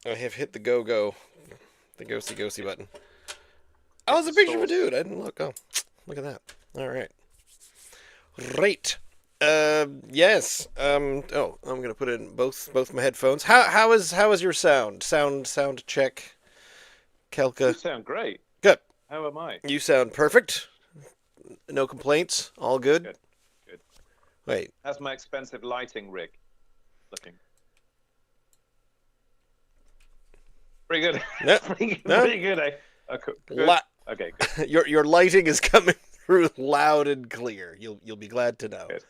I have hit the the ghosty button. Oh, it's a picture of a dude. I didn't look. Oh, look at that. All right. Right. Yes. Oh, I'm gonna put in both my headphones. How is your sound? Sound check. You Kelka. sound great. Good. How am I? You sound perfect. No complaints. All good. Good. Good. Wait. How's my expensive lighting rig looking? Pretty good. No. No. Pretty good, eh? Okay, good. La- Okay, good. your lighting is coming through loud and clear. You'll be glad to know. Good.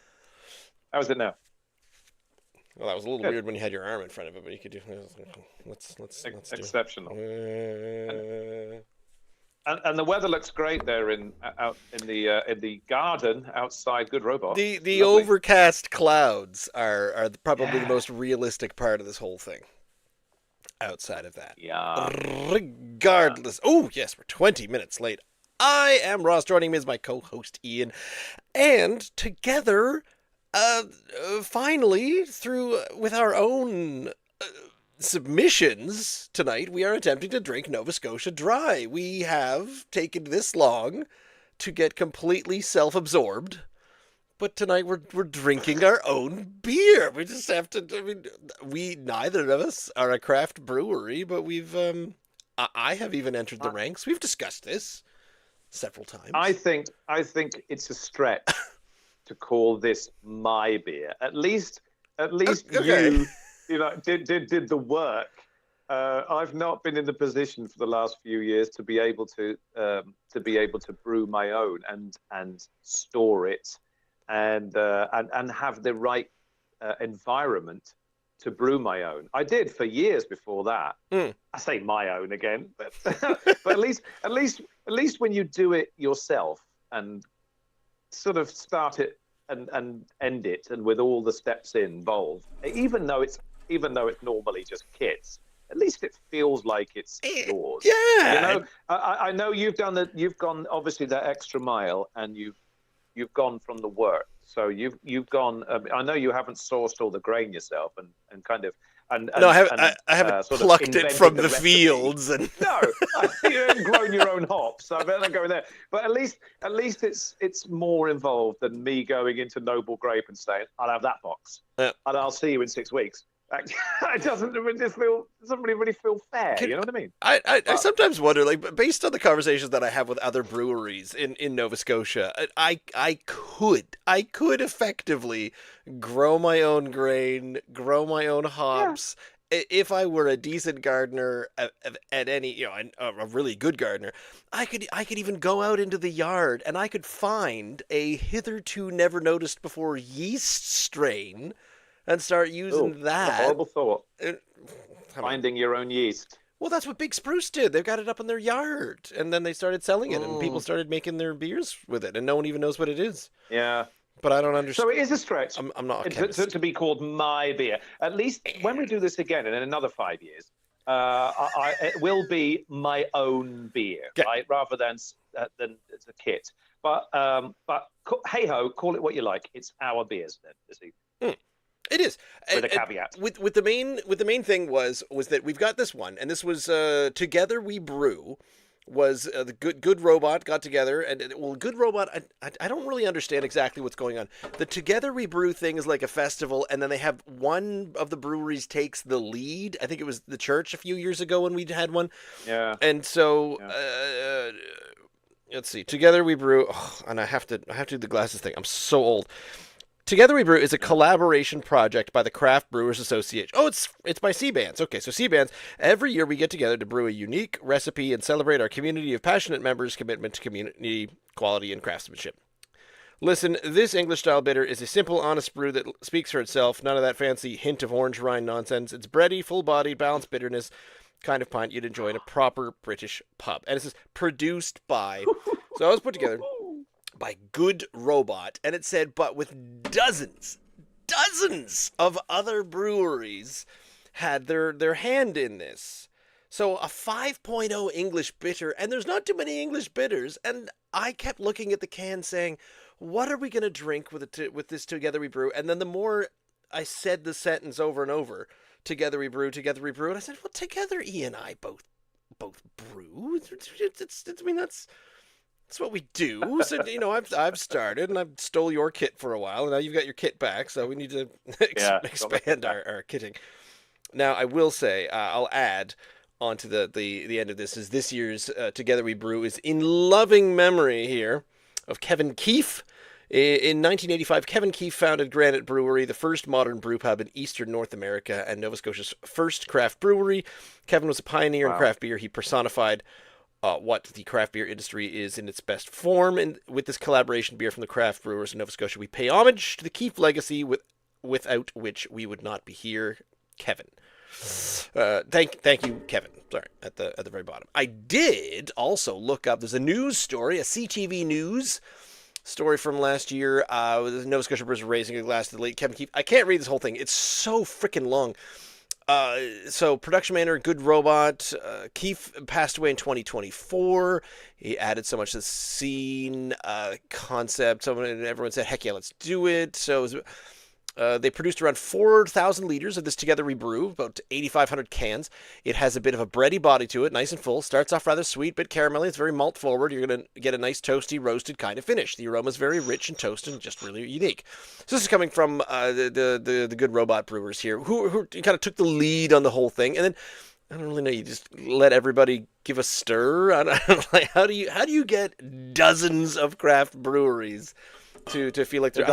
How is it now? Well, that was a little Good. weird when you had your arm in front of it, but you could do. Let's do. Exceptional. Uh, And the weather looks great there out in the garden outside. Good robot. the Lovely. overcast clouds are probably the Yeah. most realistic part of this whole thing. Outside of that, Yeah. Yeah. regardless. Oh yes, we're 20 minutes late. I am Ross. Joining me is my co-host Ian, and together, finally through with our own submissions tonight, we are attempting to drink Nova Scotia dry. We have taken this long to get completely self-absorbed, but tonight we're drinking our own beer. We just have to. I mean, we neither of us are a craft brewery, but we've I have even entered the I, ranks. We've discussed this several times. I think it's a stretch to call this my beer. At least Okay. you know did the work. I've not been in the position for the last few years to be able to brew my own and store it and have the right environment to brew my own. I did for years before that. Mm. I say my own again, but but at least when you do it yourself and sort of start it and end it, and with all the steps involved, even though it's normally just kits, at least it feels like it's yours. You Yeah. know, I know you've gone obviously that extra mile, and you've gone from the work. So you've gone. I know you haven't sourced all the grain yourself and kind of and No, and and I haven't sort of plucked it invented from the the recipe. fields and. No, you haven't grown your own hops, so I better not go there. But at least it's more involved than me going into Noble Grape and saying, "I'll have that box, Uh, and I'll see you in 6 weeks." It doesn't really feel fair. can, You know what I mean? I But sometimes wonder, like, based on the conversations that I have with other breweries in Nova Scotia, I could effectively grow my own grain, grow my own yeah, hops. If I were a decent gardener at any, a really good gardener, I could even go out into the yard and I could find a hitherto never noticed before yeast strain and start oh, using what a that. horrible thought. Uh, I mean, Finding your own yeast. well, that's what Big Spruce did. They've got it up in their yard, and then they started selling it, and people Mm, started making their beers with it, and no one even knows what it is. yeah. But I don't So understand. it is a stretch I'm not a to, to, chemist. to be called my beer. At least when we do this again in another 5 years, it will be my own beer, Okay. right? Rather than it's a kit. But hey ho, call it what you like. It's our beers then, this evening, Mm, it is. with a And caveat. with the main thing was that we've got this one, and this was Together We Brew. Was the good robot got together well, good robot, I don't really understand exactly what's going on. The Together We Brew thing is like a festival, and then they have one of the breweries takes the lead. I think it was the church a few years ago when we had one. Yeah, And so yeah. let's see, Together We Brew. Oh, and I have to do the glasses thing. I'm so old. Together We Brew is a Yeah. collaboration project by the Craft Brewers Association. Oh, it's by C-Bands. Okay, so C-Bands, every year we get together to brew a unique recipe and celebrate our community of passionate members' commitment to community quality and craftsmanship. Listen, this English style bitter is a simple, honest brew that speaks for itself. None of that fancy hint of orange rind nonsense. It's bready, full-bodied, balanced bitterness, kind of pint you'd enjoy in a proper British pub. And it says produced by. So it was put together by Good Robot, and it said, but with dozens of other breweries had their hand in this. So a 5.0 English bitter, and there's not too many English bitters, and I kept looking at the can saying, what are we going to drink with this Together We Brew? And then the more I said the sentence over and over, Together We Brew, Together We Brew. And I said, well, together E and I both brew. I mean, that's what we do. So, I've started and I've stole your kit for a while, and now you've got your kit back, so we need to Yeah, got my kit expand back. our kitting. Now, I will say, I'll add onto the end of this, is this year's Together We Brew is in loving memory here of Kevin Keefe. In 1985, Kevin Keefe founded Granite Brewery, the first modern brew pub in eastern North America and Nova Scotia's first craft brewery. Kevin was a pioneer in Wow. craft beer. He personified what the craft beer industry is in its best form. And with this collaboration, Beer from the Craft Brewers in Nova Scotia, we pay homage to the Keefe legacy, without which we would not be here. Kevin. Thank you, Kevin. Sorry, at the very bottom. I did also look up. There's a news story, a CTV News story from last year. The Nova Scotia Brewers raising a glass to the late Kevin Keefe. I can't read this whole thing. It's so freaking long. So production manager, Good Robot. Keefe passed away in 2024. He added so much to the scene concept. Everyone said, "Heck yeah, let's do it." So it was, they produced around 4,000 liters of this Together We Brew, about 8,500 cans. It has a bit of a bready body to it, nice and full. Starts off rather sweet, but caramelly. It's very malt forward. You're going to get a nice toasty, roasted kind of finish. The aroma is very rich and toasted and just really unique. So this is coming from the Good Robot Brewers here, who kind of took the lead on the whole thing. And then, I don't really know, you just let everybody give a stir? I don't, like, how do you get dozens of craft breweries to feel like they're...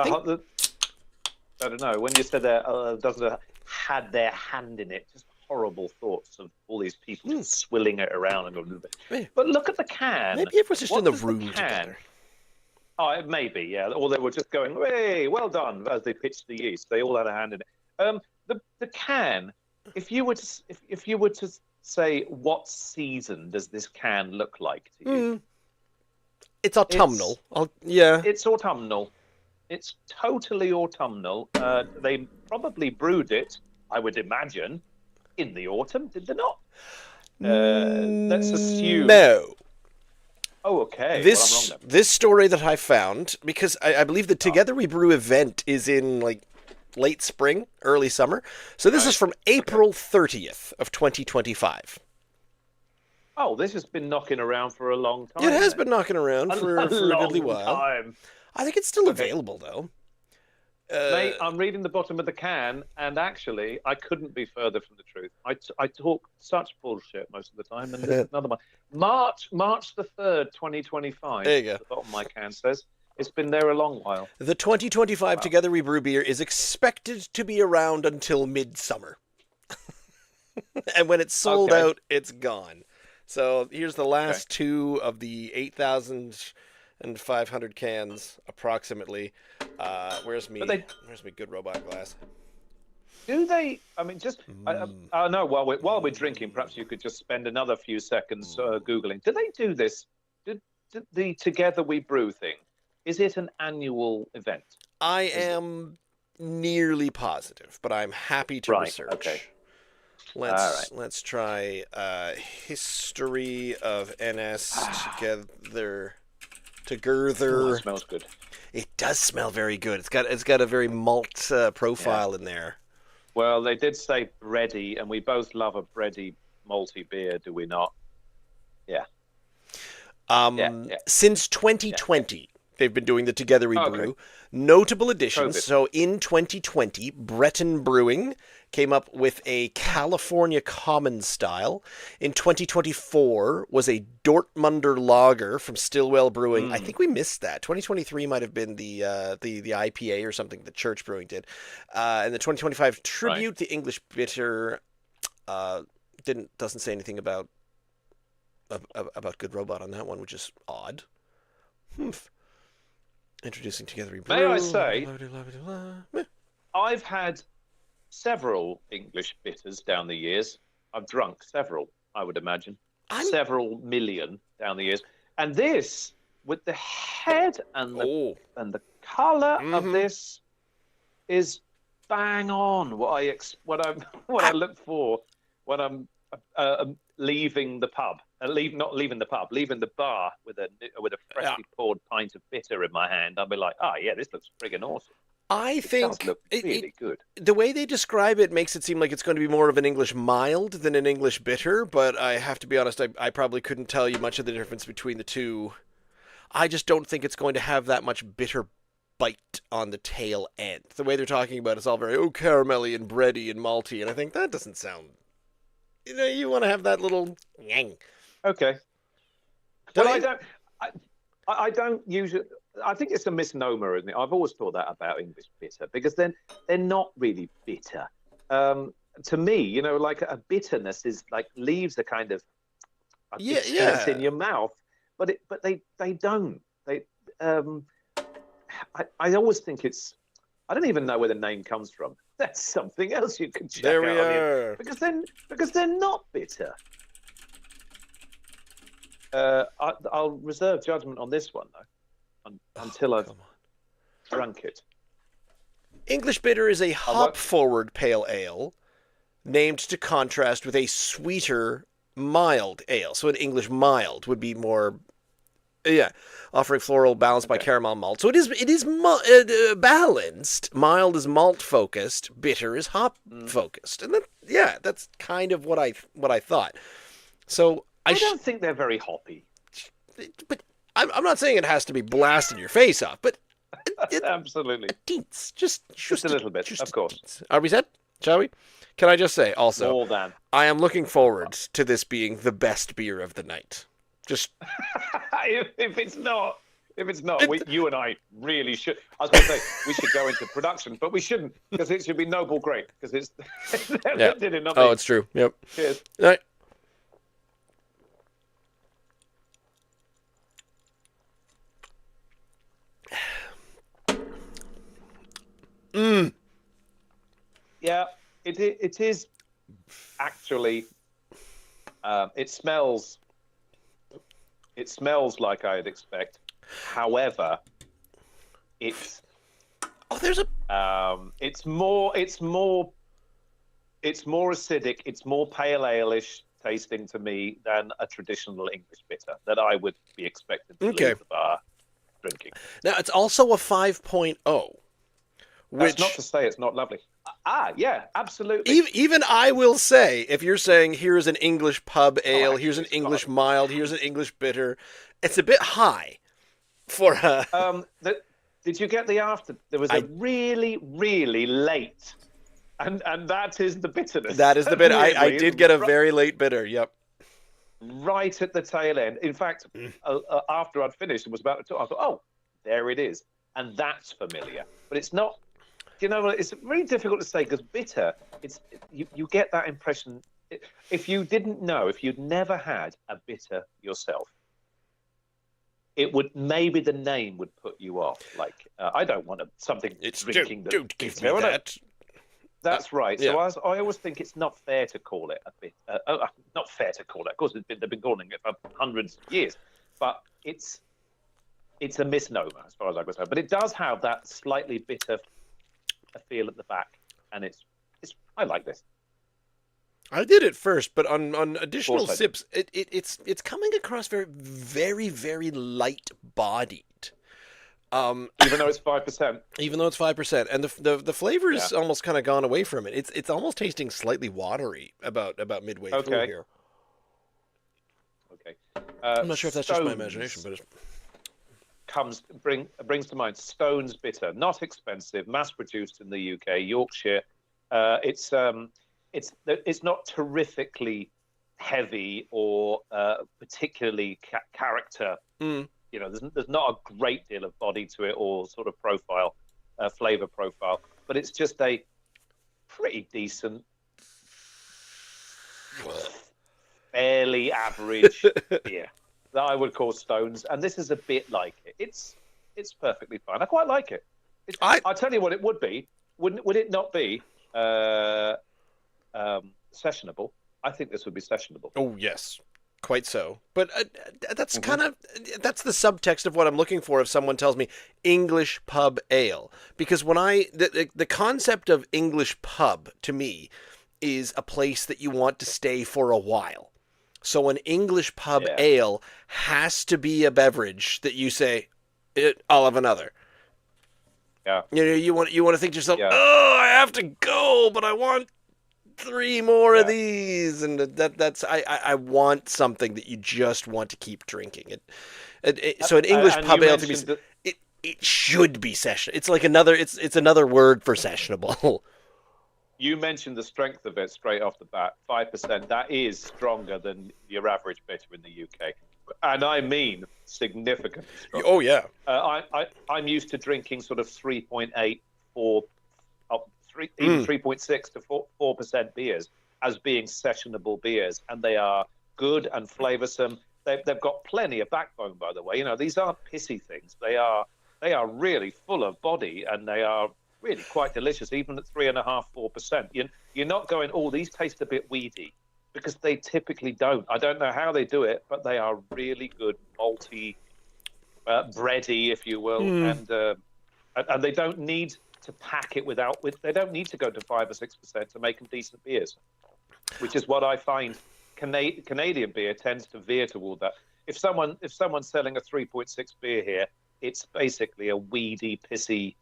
I don't know. When you said that doesn't had their hand in it, just horrible thoughts of all these people just swilling it around and going. Yeah. But look at the can. Maybe it was just What in the does room can? together. Oh, it may be, yeah. Or they were just going, "Hey, well done!" as they pitched the yeast. They all had a hand in it. The can. If you were to say, what season does this can look like to you? It's autumnal. Yeah. It's autumnal. It's totally autumnal. They probably brewed it, I would imagine, in the autumn, did they not? Let's assume. No. Oh, okay. This Well, I'm wrong then. this story that I found, because I believe the Together We Brew event is in like late spring, early summer. So this is from April 30th of 2025. Oh, this has been knocking around for a long time. It has then. been knocking around for a goodly while. Time. I think it's still available though. Mate, I'm reading the bottom of the can, and actually, I couldn't be further from the truth. I talk such bullshit most of the time, and there's another one. March the 3rd, 2025. There you go. The bottom of my can says it's been there a long while. The 2025 Together We Brew beer is expected to be around until midsummer. And when it's sold out, it's gone. So here's the last two of the 8,500 cans, approximately. Where's my Good Robot glass? Do they? I mean, just I know. While we're drinking, perhaps you could just spend another few seconds googling. Do they do this? Did the Together We Brew thing? Is it an annual event? I am nearly positive, but I'm happy to research. Okay. Let's try history of NS together. Oh, it smells good. It does smell very good. It's got a very malt profile in there. Well, they did say bready, and we both love a bready malty beer, do we not? Yeah. Since 2020, they've been doing the Together We Brew. Notable additions. COVID. So in 2020, Breton Brewing came up with a California Common style. In 2024 was a Dortmunder Lager from Stillwell Brewing. I think we missed that. 2023 might have been the IPA or something that Church Brewing did. And the 2025 Tribute, the English Bitter, doesn't say anything about Good Robot on that one, which is odd. Introducing Together We Brew. May I say, I've had several English bitters down the years. I've drunk several, I would imagine. Several million down the years. And this, with the head and the colour of this, is bang on what I look for when I'm leaving the pub. Not leaving the pub, leaving the bar with a freshly poured pint of bitter in my hand. I'll be like, oh yeah, this looks friggin' awesome. I It does think look really good. the way they describe it makes it seem like it's going to be more of an English mild than an English bitter, but I have to be honest, I probably couldn't tell you much of the difference between the two. I just don't think it's going to have that much bitter bite on the tail end. The way they're talking about it's all very, caramelly and bready and malty, and I think that doesn't sound... you want to have that little... yang. Okay. Don't Well, you? I don't usually. I think it's a misnomer, isn't it? I've always thought that about English bitter because then they're not really bitter. To me, like a bitterness is like leaves a kind of a Yeah, bitterness yeah. in your mouth, but they don't. I always think it's. I don't even know where the name comes from. That's something else you can check There out we on the are. because they're not bitter. I'll reserve judgment on this one though, until I've Come on. drunk it. English bitter is a I won't- hop-forward pale ale, named to contrast with a sweeter mild ale. So an English mild would be more, offering floral balance by Okay. caramel malt. So it is balanced. Mild is malt focused, bitter is hop focused, and that's kind of what I thought. So I don't think they're very hoppy. but I'm not saying it has to be blasting your face off, but Absolutely. teens, just a little bit, just of course. teens. Are we set? Shall we? Can I just say also, More than. I am looking forward to this being the best beer of the night. Just if it's not, you and I really should. I was going to say we should go into production, but we shouldn't because it should be noble great because it's. yeah. Did it not Oh, be? it's true. Yep. Cheers. All right. Yeah, it is actually. It smells like I'd expect. However, it's Oh, it's more acidic. It's more pale ale-ish tasting to me than a traditional English bitter that I would be expected to Okay. leave the bar drinking. now it's also a 5.0, That's which not to say it's not lovely. Yeah, absolutely. even I will say, if you're saying here's an English pub ale, actually, here's an it's English got- mild, here's an English bitter, it's a bit high for a. Did you get the after? There was a really, really late, and that is the bitterness. That is the bit. I Weirdly, did get a very late bitter. Yep. right at the tail end. In fact, after I'd finished and was about to talk, I thought, oh, there it is. And that's familiar. But it's not, it's really difficult to say because bitter, you get that impression. If you didn't know, if you'd never had a bitter yourself, it would, maybe the name would put you off. Like, I don't want something It's drinking don't give that's me bitter. that. That's right. yeah. So I always think it's not fair to call it a bit. Not fair to call it. Of course, they've been calling it for hundreds of years, but it's a misnomer as far as I'm concerned. But it does have that slightly bitter feel at the back, and it's. I like this. I did it first, but on additional course I did. sips, it's coming across very, very, very light bodied. Even though it's 5%. Even though it's 5%, and the flavor is Yeah. almost kind of gone away from it. It's almost tasting slightly watery about midway through Okay. here. Okay. I'm not sure if that's just my Stones imagination, but brings to mind Stones Bitter, not expensive, mass produced in the UK, Yorkshire. It's not terrifically heavy or particularly character. There's not a great deal of body to it or sort of profile, flavor profile, but it's just a pretty decent, fairly average beer that I would call Stones, and this is a bit like it. It's perfectly fine. I quite like it. I'll tell you what it would be. Would it not be sessionable? I think this would be sessionable. oh yes, quite so. But that's that's the subtext of what I'm looking for if someone tells me English pub ale, because when the concept of English pub to me is a place that you want to stay for a while. So an English pub ale has to be a beverage that you say, I'll have another. Yeah. You want to think to yourself, Yeah. oh, I have to go, but I want three more of Yeah. these, and that's I want something that you just want to keep drinking. So an English And you pub ale to me, mentioned that. it should be session. It's like it's another word for sessionable. You mentioned the strength of it straight off the bat. 5%. That is stronger than your average bitter in the UK, and I mean significantly stronger. Oh yeah. I'm used to drinking sort of 3.8, 4, even 3.6 to 4% beers as being sessionable beers, and they are good and flavoursome. They've got plenty of backbone, by the way. You know, these aren't pissy things. They are really full of body, and they are really quite delicious, even at 3.5, 4%. You're not going, oh, these taste a bit weedy, because they typically don't. I don't know how they do it, but they are really good, malty, bready, if you will, and they don't need to pack it they don't need to go to 5 or 6% to make them decent beers, which is what I find Canadian beer tends to veer toward that. If someone's selling a 3.6 beer here, it's basically a weedy, pissy,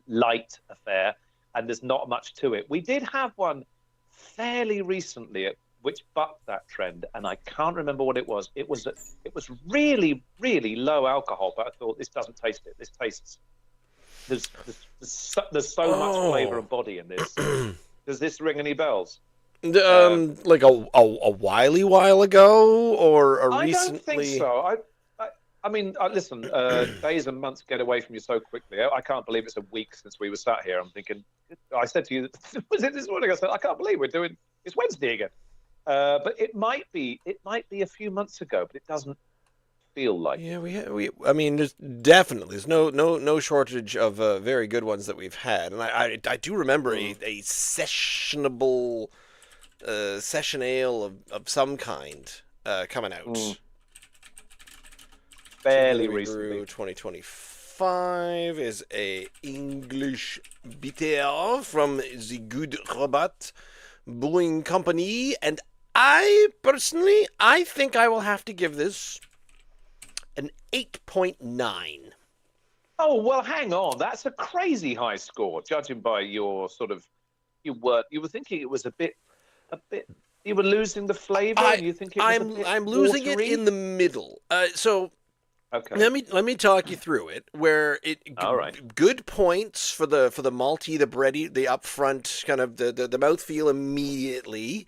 light affair, and there's not much to it. We did have one fairly recently which bucked that trend, and I can't remember what it was. It was really, really low alcohol, but I thought, this doesn't taste it. This tastes. There's so much flavour and body in this. Does this ring any bells? Like a while ago, or a recently? I don't think so. I mean, listen, days and months get away from you so quickly. I can't believe it's a week since we were sat here. I'm thinking, I said to you, was it this morning? I said, I can't believe it's Wednesday again. But it might be a few months ago, but it doesn't feel like. Yeah, I mean, there's no shortage of very good ones that we've had, and I do remember a sessionable session ale of some kind coming out. Fairly Together We recently. Brew 2025 is a English bitter from the Good Robot Brewing Company, and I think I will have to give this an 8.9. Oh, well, hang on. That's a crazy high score, judging by your sort of, you were thinking it was a bit, you were losing the flavor, and you think it was a bit I'm losing watery? it in the middle. Okay. Let me talk you through it. Where All right. good points for the malty, the bready, the upfront kind of the mouthfeel immediately,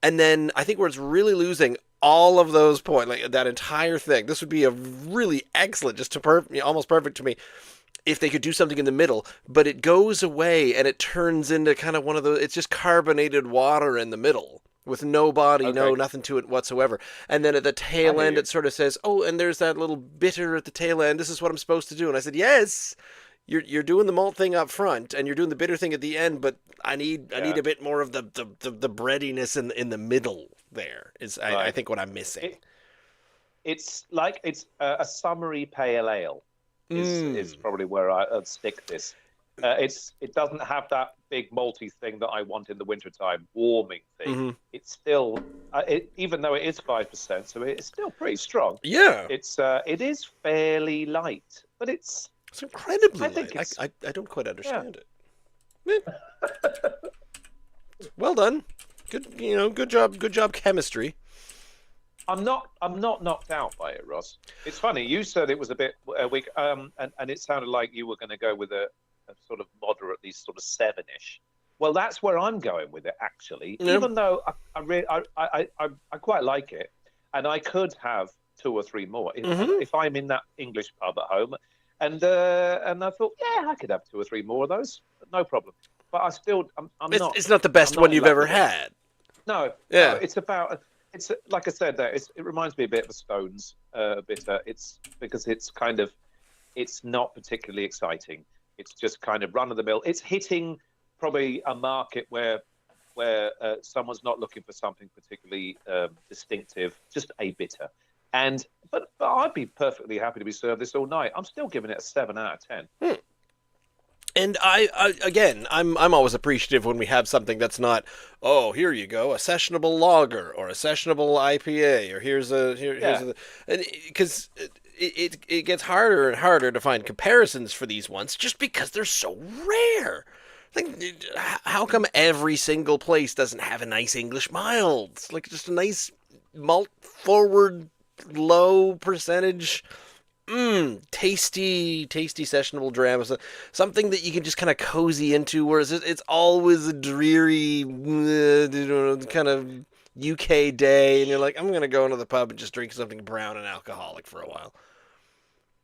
and then I think where it's really losing all of those points, like that entire thing. This would be a really excellent, just to almost perfect to me, if they could do something in the middle. But it goes away and it turns into kind of one of those. It's just carbonated water in the middle, with no body, nothing to it whatsoever. And then at the tail end, it sort of says, oh, and there's that little bitter at the tail end. This is what I'm supposed to do. And I said, yes, you're doing the malt thing up front, and you're doing the bitter thing at the end, but I need a bit more of the breadiness in the middle there, I think what I'm missing. It's a summery pale ale is probably where I'd stick this. It doesn't have that big malty thing that I want in the wintertime, warming thing. Mm-hmm. It's still, even though it is 5%, so it's still pretty strong. Yeah. It is fairly light, but it's incredibly light. I don't quite understand it. Well done. Good job chemistry. I'm not knocked out by it, Ross. It's funny. You said it was a bit weak, and it sounded like you were going to go with a sort of moderately sort of 7-ish. Well, that's where I'm going with it, actually. Yeah. Even though I quite like it, and I could have 2 or 3 more if I'm in that English pub at home, and I thought, yeah, I could have 2 or 3 more of those, no problem. But I still, It's not the best one you've ever had. No. Yeah. No, it's like I said there. It reminds me a bit of a Stones bitter. It's because it's not particularly exciting. It's just kind of run of the mill. It's hitting probably a market where someone's not looking for something particularly distinctive, just a bitter. But I'd be perfectly happy to be served this all night. I'm still giving it a 7 out of 10. And I'm always appreciative when we have something that's not, oh, here you go, a sessionable lager or a sessionable IPA, or here's because it gets harder and harder to find comparisons for these ones just because they're so rare. Like, how come every single place doesn't have a nice English mild? Like, just a nice malt forward, low percentage, tasty sessionable dram. Something that you can just kind of cozy into, whereas it's always a dreary, kind of UK day, and you're like, I'm going to go into the pub and just drink something brown and alcoholic for a while.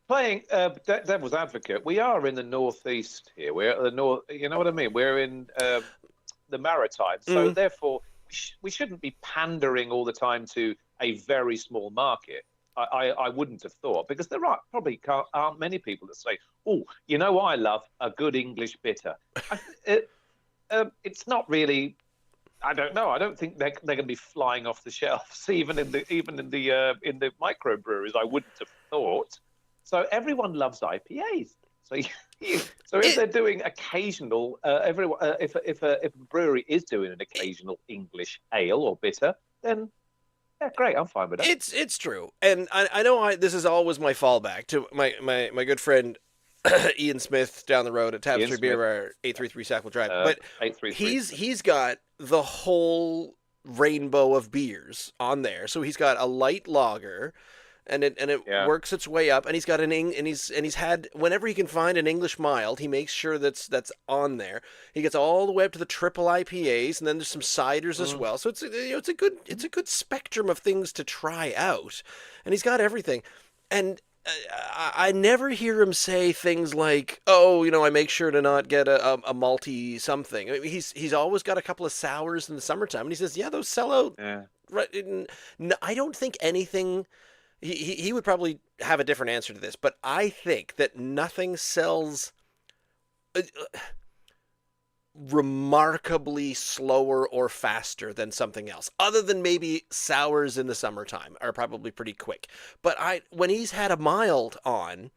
Playing devil's advocate, we are in the northeast here. We're at the north. You know what I mean? We're in the Maritimes, so therefore we shouldn't be pandering all the time to a very small market. I wouldn't have thought, because there aren't many people that say, "Oh, you know what I love? A good English bitter." It's not really. I don't know. I don't think they're going to be flying off the shelves, even in the microbreweries. I wouldn't have thought. So everyone loves IPAs. So if they're doing occasional, if a brewery is doing an occasional English ale or bitter, then yeah, great, I'm fine with that. It's true, and I know this is always my fallback to my good friend Ian Smith down the road at Tapestry Beer Bar, 833 Sackville Drive. But 833. He's got the whole rainbow of beers on there. So he's got a light lager, and it works its way up. And he's got and he's had, whenever he can find an English mild, he makes sure that's on there. He gets all the way up to the triple IPAs, and then there's some ciders as well. So it's a good spectrum of things to try out, and he's got everything. And I never hear him say things like, "Oh, I make sure to not get a malty something." I mean, he's always got a couple of sours in the summertime, and he says, "Yeah, those sell out." Yeah. Right. I don't think anything. He would probably have a different answer to this, but I think that nothing sells remarkably slower or faster than something else, other than maybe sours in the summertime are probably pretty quick. But when he's had a mild on,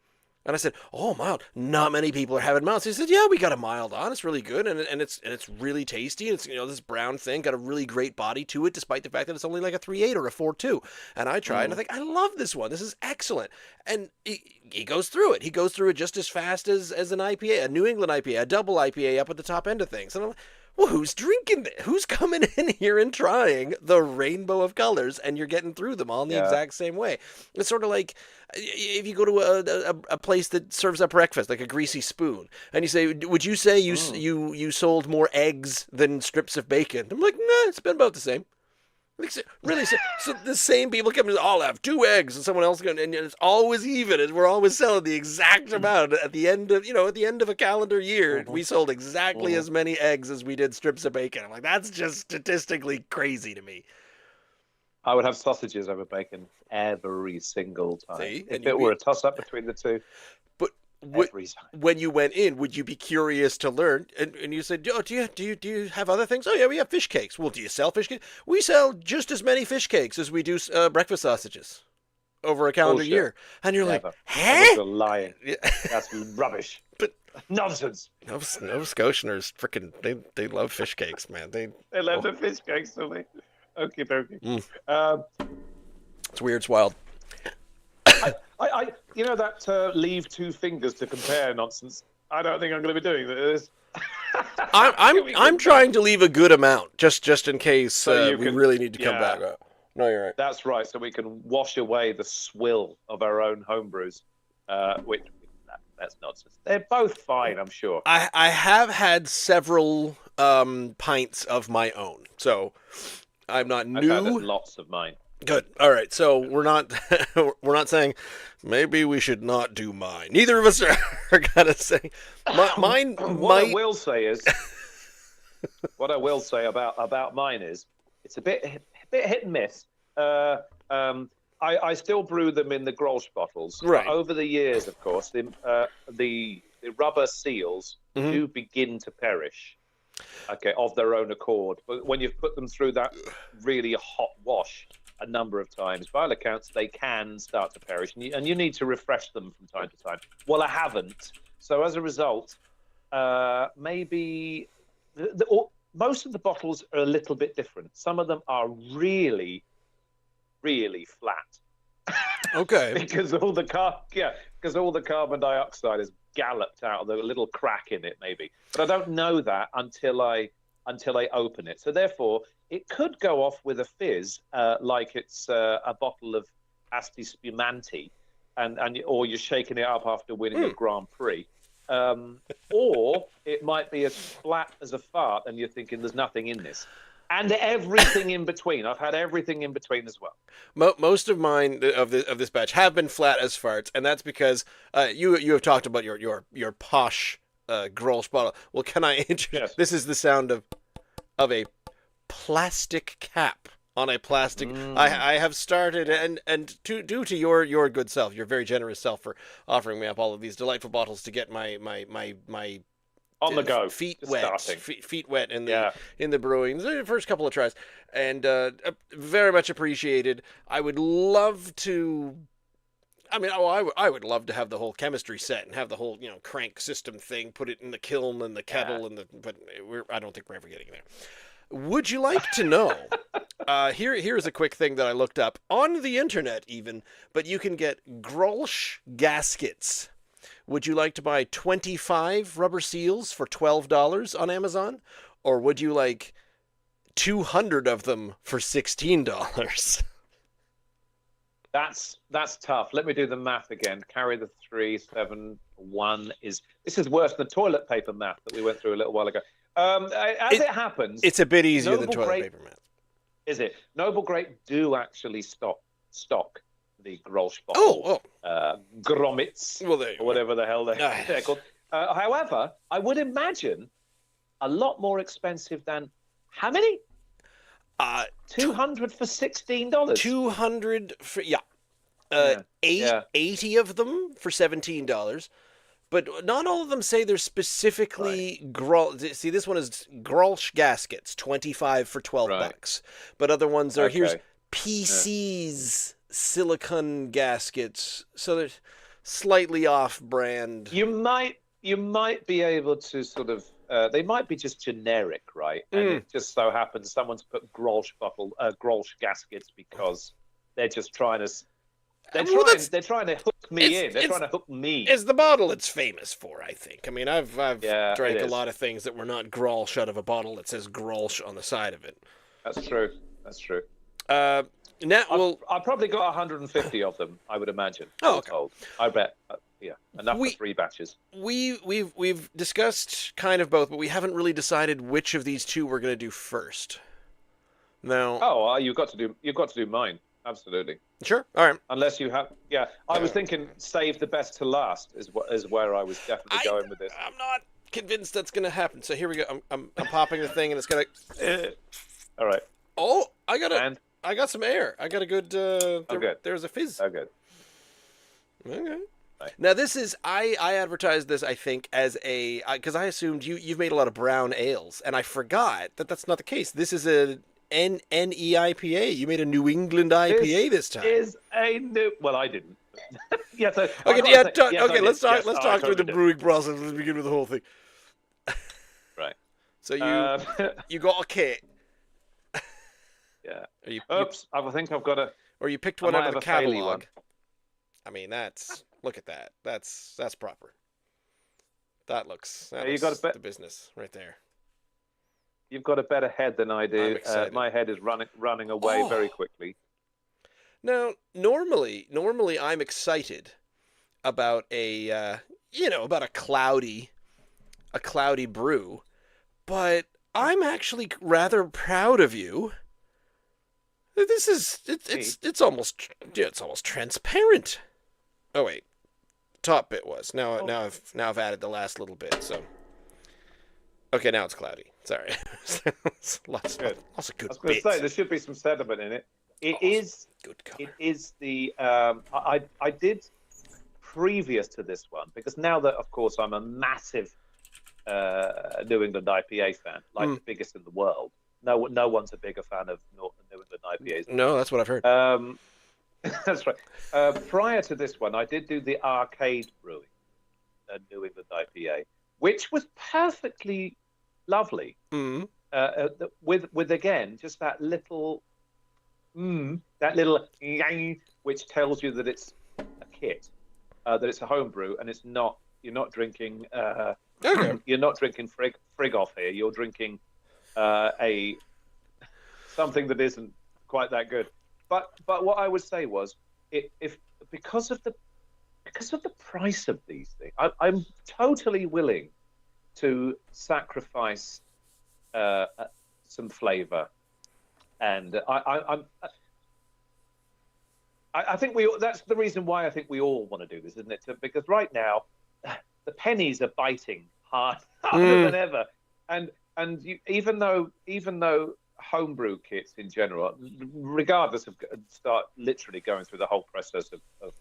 and I said, "Oh, mild, not many people are having milds." He said, "Yeah, we got a mild on. It's really good, and it's really tasty. And it's this brown thing got a really great body to it, despite the fact that it's only like a 3.8 or a 4.2." And I tried, and I think, I love this one. This is excellent. And he goes through it. He goes through it just as fast as an IPA, a New England IPA, a double IPA up at the top end of things. And I'm like, well, who's drinking this? Who's coming in here and trying the rainbow of colors, and you're getting through them all in the exact same way? It's sort of like if you go to a place that serves up breakfast, like a Greasy Spoon, and you say, "Would you say you sold more eggs than strips of bacon?" I'm like, "Nah, it's been about the same." Really, so the same people come and say, "I'll have 2 eggs," and someone else going, and it's always even, and we're always selling the exact amount at the end of a calendar year. We sold exactly as many eggs as we did strips of bacon. I'm like, that's just statistically crazy to me. I would have sausages over bacon every single time. See? If it were a toss-up between the two. But when you went in, would you be curious to learn? And you said, "Oh, do you have other things?" "Oh yeah, we have fish cakes." "Well, do you sell fish cakes?" "We sell just as many fish cakes as we do breakfast sausages over a calendar year." And you're like, "Huh?" You're lying. That's rubbish. But nonsense. Nova Scotianers freaking they love fish cakes, man. They love the fish cakes, don't they? Okie dokie. It's weird. It's wild. I that leave 2 fingers to compare nonsense. I don't think I'm going to be doing this. I'm trying to leave a good amount just in case we really need to come back. No, you're right. That's right. So we can wash away the swill of our own homebrews, which that's nonsense. They're both fine, I'm sure. I have had several pints of my own, so I'm not new. I've had lots of mine. Good. All right. So we're not saying maybe we should not do mine. Neither of us are gonna say mine. What I will say is, what I will say about mine is, it's a bit hit and miss. I still brew them in the Grolsch bottles. Right. But over the years, of course, the rubber seals do begin to perish. Okay, of their own accord. But when you've put them through that really hot wash a number of times, by all accounts, they can start to perish, and you need to refresh them from time to time. Well, I haven't. So as a result, maybe most of the bottles are a little bit different. Some of them are really, really flat. Okay. because because all the carbon dioxide has galloped out of the little crack in it, maybe. But I don't know that until I open it. So therefore, it could go off with a fizz, like it's a bottle of Asti Spumante, or you're shaking it up after winning a Grand Prix. Or it might be as flat as a fart, and you're thinking there's nothing in this, and everything in between. I've had everything in between as well. Most of mine of this batch have been flat as farts, and that's because you have talked about your posh Grolsch bottle. Well, can I introduce? Yes. This is the sound of a plastic cap on a plastic. I have started, and due to your good self, your very generous self, for offering me up all of these delightful bottles to get my On the go, feet just wet, starting. feet wet in the brewing. The first couple of tries, and very much appreciated. I would love to. I mean, I would love to have the whole chemistry set and have the whole crank system thing, put it in the kiln and the kettle but I don't think we're ever getting there. Would you like to know? Here's a quick thing that I looked up on the internet, even, but you can get Grolsch gaskets. Would you like to buy 25 rubber seals for $12 on Amazon, or would you like 200 of them for $16? That's tough. Let me do the math again. Carry the 3, 7, 1 is. This is worse than toilet paper math that we went through a little while ago. As it happens, it's a bit easier than Noble toilet Grape, paper math. Is it? Noble Grape do actually stock the Grolsch bottle. Grommets, Well, there you or whatever the hell they're called. However, I would imagine a lot more expensive than how many? 200 for $16. 200 for 80 of them for $17. But not all of them say they're specifically Grolsch. See, this one is Grolsch gaskets, 25 for $12. But other ones are here's PC's silicone gaskets, so they're slightly off-brand. You might be able to sort of. They might be just generic, right? And it just so happens someone's put Grolsch gaskets because they're just trying to. They're trying to hook me in. They're trying to hook me. It's the bottle it's famous for, I think. I mean, I've drank a is. lot of things that were not Grolsch out of a bottle that says Grolsch on the side of it. That's true. That's true. Now, I've probably got 150 of them, I would imagine. Oh, okay. I bet. Enough for 3 batches. We've discussed kind of both, but we haven't really decided which of these two we're going to do first. Now. Oh, you've got to do mine. Absolutely. Sure. All right. Unless you have, I was thinking save the best to last is where I was definitely going with this. I'm not convinced that's going to happen. So here we go. I'm popping the thing, and it's going to. All right. Oh, I got some air. I got a good. Good. There's a fizz. Oh, good. Okay. Right. Now this is I advertised this, I think, as a because I assumed you've made a lot of brown ales, and I forgot that that's not the case. This is a NEIPA. You made a New England IPA this time. Is a new. Well, I didn't. Yes. Okay. Let's talk through the brewing process. Let's begin with the whole thing. Right. So you got a kit. Yeah. Oops. I think I've got a. Or you picked one out of the catalog. I mean, look at that. That's proper. That looks the business right there. You've got a better head than I do. My head is running away very quickly. Now, normally I'm excited about about a cloudy brew, but I'm actually rather proud of you. This is it's almost transparent. Oh wait, top bit was now I've added the last little bit. So okay, now it's cloudy. Sorry, lots of good I was going to bits. say there should be some sediment in it. It is good color. It is the I did previous to this one because now that of course I'm a massive New England IPA fan, like the biggest in the world. No one's a bigger fan of New England IPAs. No, that's what I've heard. That's right. Prior to this one, I did do the Arcade Brewing, New England IPA, which was perfectly lovely. With again just that little that little yang, which tells you that it's a kit, that it's a homebrew, and it's not. You're not drinking. Okay. You're not drinking frig off here. You're drinking a something that isn't quite that good. But what I would say was, if because of the price of these things, I'm totally willing to sacrifice some flavor, and I think that's the reason why I think we all want to do this, isn't it? Because right now, the pennies are biting harder than ever, and even though homebrew kits in general, regardless of start literally going through the whole process of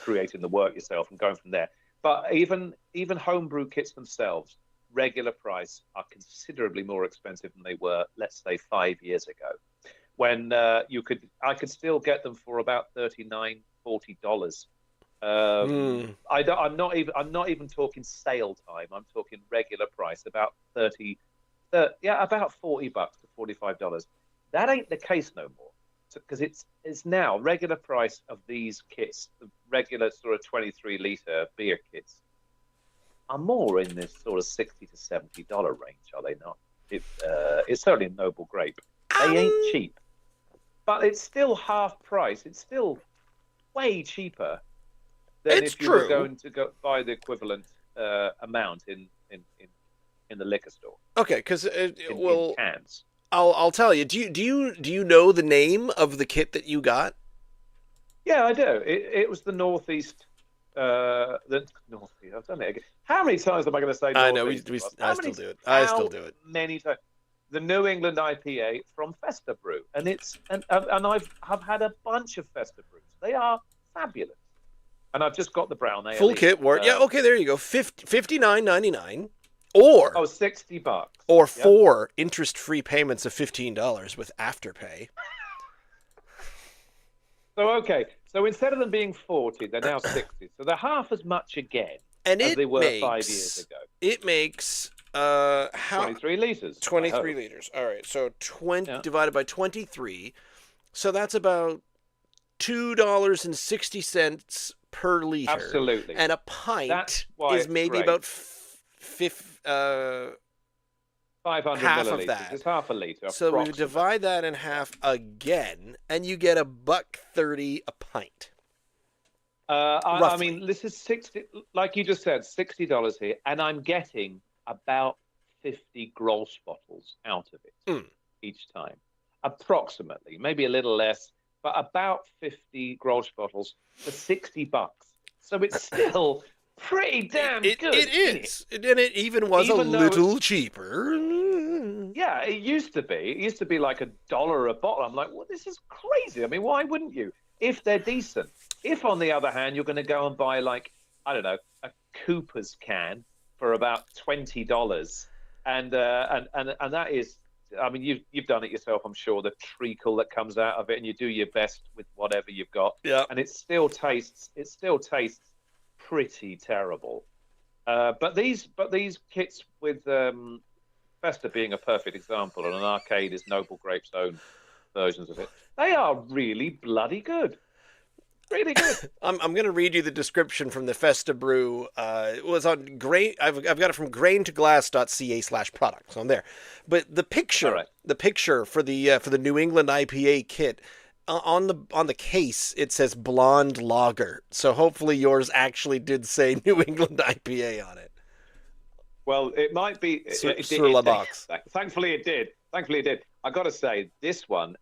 creating the work yourself and going from there, but even homebrew kits themselves, regular price, are considerably more expensive than they were, let's say, 5 years ago, when I could still get them for about $39-40. I'm not even talking sale time. I'm talking regular price, about about $40 to $45. That ain't the case no more, because it's now regular price of these kits, the regular sort of 23-liter beer kits, are more in this sort of $60 to $70 range, are they not? It's certainly a noble grape. They ain't cheap, but it's still half price. It's still way cheaper than if you were going to go buy the equivalent amount in the liquor store. Okay, because in cans. I'll tell you. Do you know the name of the kit that you got? Yeah, I do. It was the Northeast. The Northeast. I've done it again. How many times am I going to say Northeast? I still do it. I still do it. Many times. The New England IPA from Festa Brew, and I've had a bunch of Festa Brews. They are fabulous, and I've just got the brown ale. Full kit word. Yeah. Okay. There you go. $59.99. Or $60, or 4 interest-free payments of $15 with afterpay. So instead of them being 40, they're now 60. So they're half as much again as they were 5 years ago. It makes 23 liters. 23 liters. All right. So 20 divided by 23. So that's about $2.60 per liter. Absolutely. And a pint is maybe about 500 half milliliters. Of that. It's half a liter. So we divide that in half again, and you get $1.30 a pint. I mean, this is 60, like you just said, $60 here, and I'm getting about 50 gross bottles out of it each time, approximately, maybe a little less, but about 50 gross bottles for $60. So it's still pretty damn good. It is. And it even was a little cheaper. Yeah, it used to be. It used to be like $1 a bottle. I'm like, well, this is crazy. I mean, why wouldn't you? If they're decent. If, on the other hand, you're going to go and buy, like, I don't know, a Cooper's can for about $20, and that is, I mean, you've done it yourself, I'm sure, the treacle that comes out of it, and you do your best with whatever you've got. Yeah. And it still tastes pretty terrible. But these kits with Festa being a perfect example, and an Arcade is Noble Grape's own versions of it, they are really bloody good. Really good. I'm going to read you the description from the Festa Brew. It was on grain. I've got it from graintoglass.ca/product. So I'm there. But the picture for the New England IPA kit, on the case, it says blonde lager. So hopefully yours actually did say New England IPA on it. Well, it might be sur la box. Thankfully it did. I got to say, this one,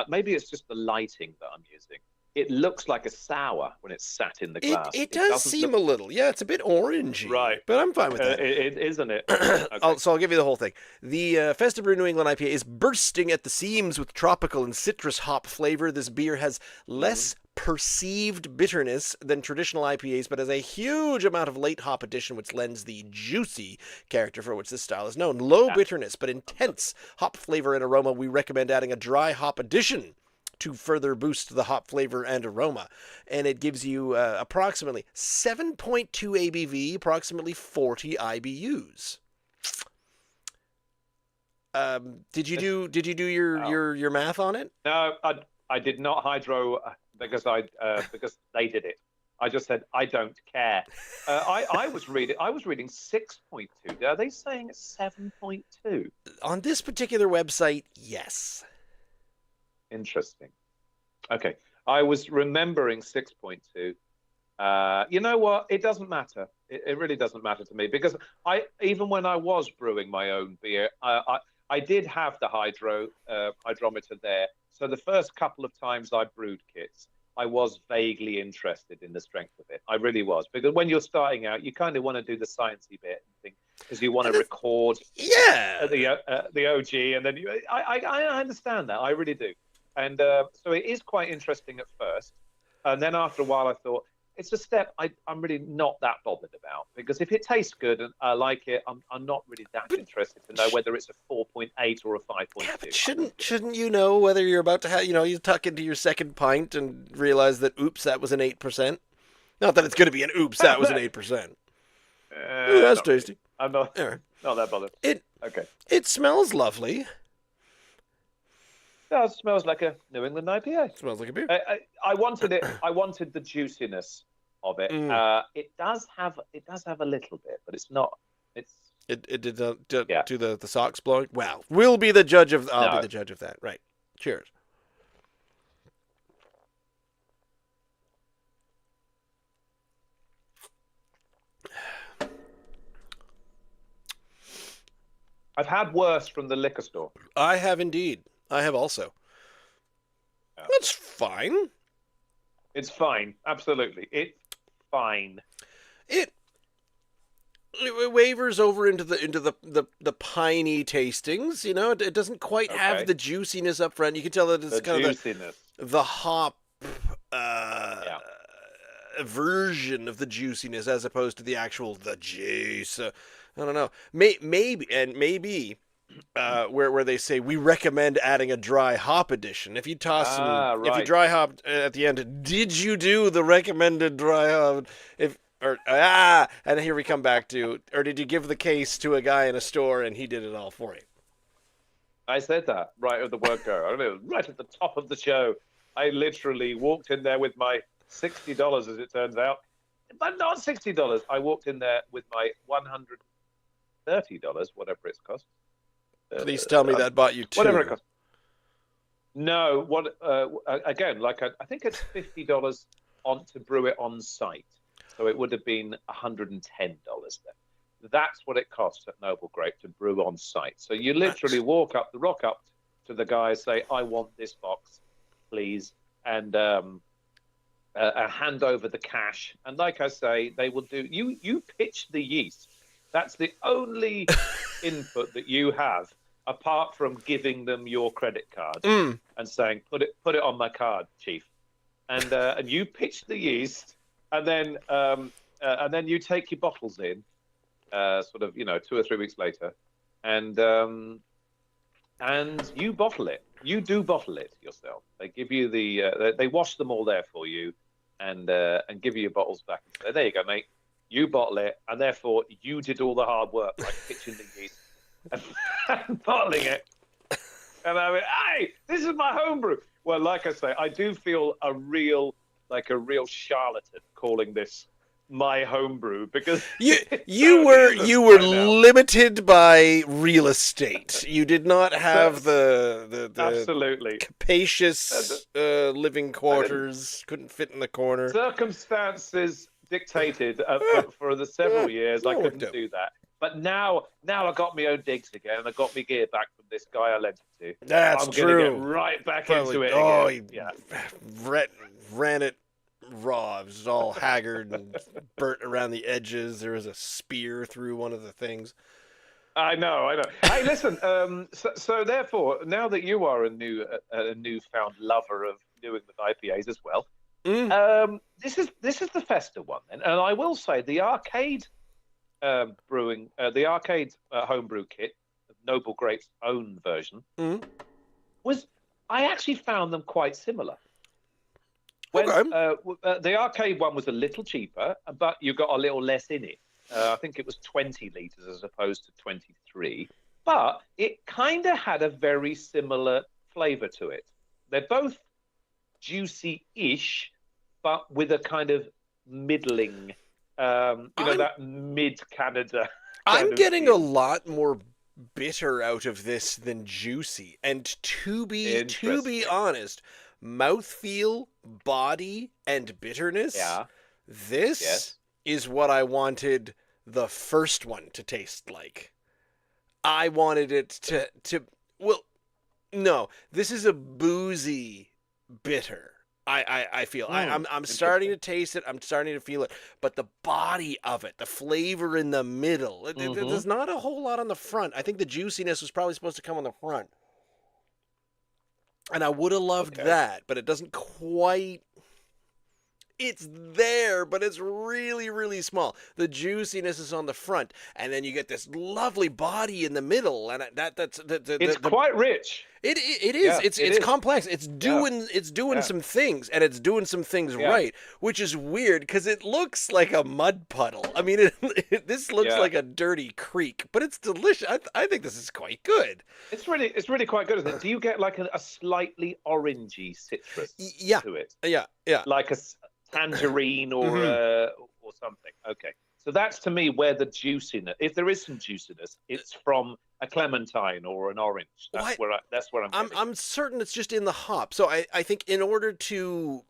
maybe it's just the lighting that I'm using. It looks like a sour when it's sat in the glass. It does seem a little. Yeah, it's a bit orangey. Right. But I'm fine with that. Isn't it? Okay. So I'll give you the whole thing. The Festa Brew New England IPA is bursting at the seams with tropical and citrus hop flavor. This beer has less perceived bitterness than traditional IPAs, but has a huge amount of late hop addition, which lends the juicy character for which this style is known. Low bitterness, but intense hop flavor and aroma. We recommend adding a dry hop addition to further boost the hop flavor and aroma. And it gives you approximately 7.2 ABV, approximately 40 IBUs. Did you do your math on it? No, I did not hydro because because they did it. I just said I don't care. I was reading 6.2. Are they saying it's 7.2? On this particular website, yes. Interesting. Okay, I was remembering 6.2. You know what? It doesn't matter. It really doesn't matter to me because even when I was brewing my own beer, I did have the hydrometer there. So the first couple of times I brewed kits, I was vaguely interested in the strength of it. I really was, because when you're starting out, you kind of want to do the sciencey bit and think, because you want to record the OG, and then I understand that. I really do. And so it is quite interesting at first. And then after a while, I thought, it's a step I'm really not that bothered about, because if it tastes good and I like it, I'm not really that interested to know whether it's a 4.8 or a 5.2. Yeah, but shouldn't you know whether you're about to have, you tuck into your second pint and realize that, oops, that was an 8%? Not that it's going to be an oops, that was an 8%. Ooh, that's tasty. I'm not that bothered. Okay. It smells lovely. No, it smells like a New England IPA. It smells like a beer. I wanted it. I wanted the juiciness of it. It does have a little bit, but it's not. It did do the socks blowing. Well, we'll be the judge of. I'll be the judge of that. Right. Cheers. I've had worse from the liquor store. I have indeed. I have also. Yeah. That's fine. It's fine. Absolutely. It's fine. It wavers over into the piney tastings. It doesn't quite have the juiciness up front. You can tell that it's kind of the hop version of the juiciness as opposed to the actual the juice. I don't know. Maybe where they say we recommend adding a dry hop addition. If you toss if you dry hop at the end, did you do the recommended dry hop? And here we come back to, or did you give the case to a guy in a store and he did it all for you? I said that right at the word go. I mean, right at the top of the show. I literally walked in there with my $60, as it turns out, but not $60. I walked in there with my $130, whatever it's cost. Please tell me that bought you two. Whatever it cost. No, again, I think it's $50 to brew it on site. So it would have been $110 then. That's what it costs at Noble Grape to brew on site. So you literally rock up to the guy, say, I want this box, please, and hand over the cash. And like I say, they will do. You pitch the yeast. That's the only input that you have, apart from giving them your credit card and saying, put it on my card, chief. And you pitch the yeast. And then you take your bottles in, sort of 2 or 3 weeks later, and you bottle it. You do bottle it yourself. They give you they wash them all there for you, and give you your bottles back. And say, there you go, mate. You bottle it, and therefore you did all the hard work, like pitching the yeast and bottling it. And I went, hey, this is my homebrew. Well, like I say, I do feel a real charlatan calling this my homebrew, because you were limited by real estate. You did not have the absolutely capacious living quarters. Couldn't fit in the corner. Circumstances dictated for the several years I couldn't do that. But now I got my own digs again, and I got my gear back from this guy I lent it to. That's true. I'm going to get right back into it again. He ran it raw. It was all haggard and burnt around the edges. There was a spear through one of the things. I know. Hey, listen. So therefore, now that you are a newfound lover of New England IPAs as well, this is the Festa one, and I will say the arcade brewing, the arcade homebrew kit, Noble Grape's own version, I actually found them quite similar. The arcade one was a little cheaper, but you got a little less in it. I think it was 20 litres as opposed to 23. But it kind of had a very similar flavour to it. They're both juicy-ish, but with a kind of middling, that mid-Canada I'm kind of getting a feel. lot more bitter out of this than juicy. And to be Interesting. honest, mouthfeel, body, and bitterness, Yeah. this Yes. is what I wanted the first one to taste like. I wanted it to well, no, this is a boozy bitter. I feel I'm starting Interesting. to taste it. I'm starting to feel it, but the body of it, the flavor in the middle, Mm-hmm. there's not a whole lot on the front. I think the juiciness was probably supposed to come on the front, and I would have loved Okay. that, but it doesn't quite. It's there, but it's really, really small. The juiciness is on the front, and then you get this lovely body in the middle, and that's It's quite rich. it is. Yeah, it It's is. complex. Yeah. It's doing Yeah. some things, and it's doing some things Yeah. right, which is weird because it looks like a mud puddle. I mean, this looks Yeah. like a dirty creek, but it's delicious. I think this is quite good. It's really quite good, isn't it? Do you get like a slightly orangey citrus Yeah, to it, yeah. like tangerine Hmm. or something? Okay, so that's to me where the juiciness, if there is some juiciness, it's from a clementine or an orange. Why? That's where I'm getting. I'm certain it's just in the hop. So I think in order to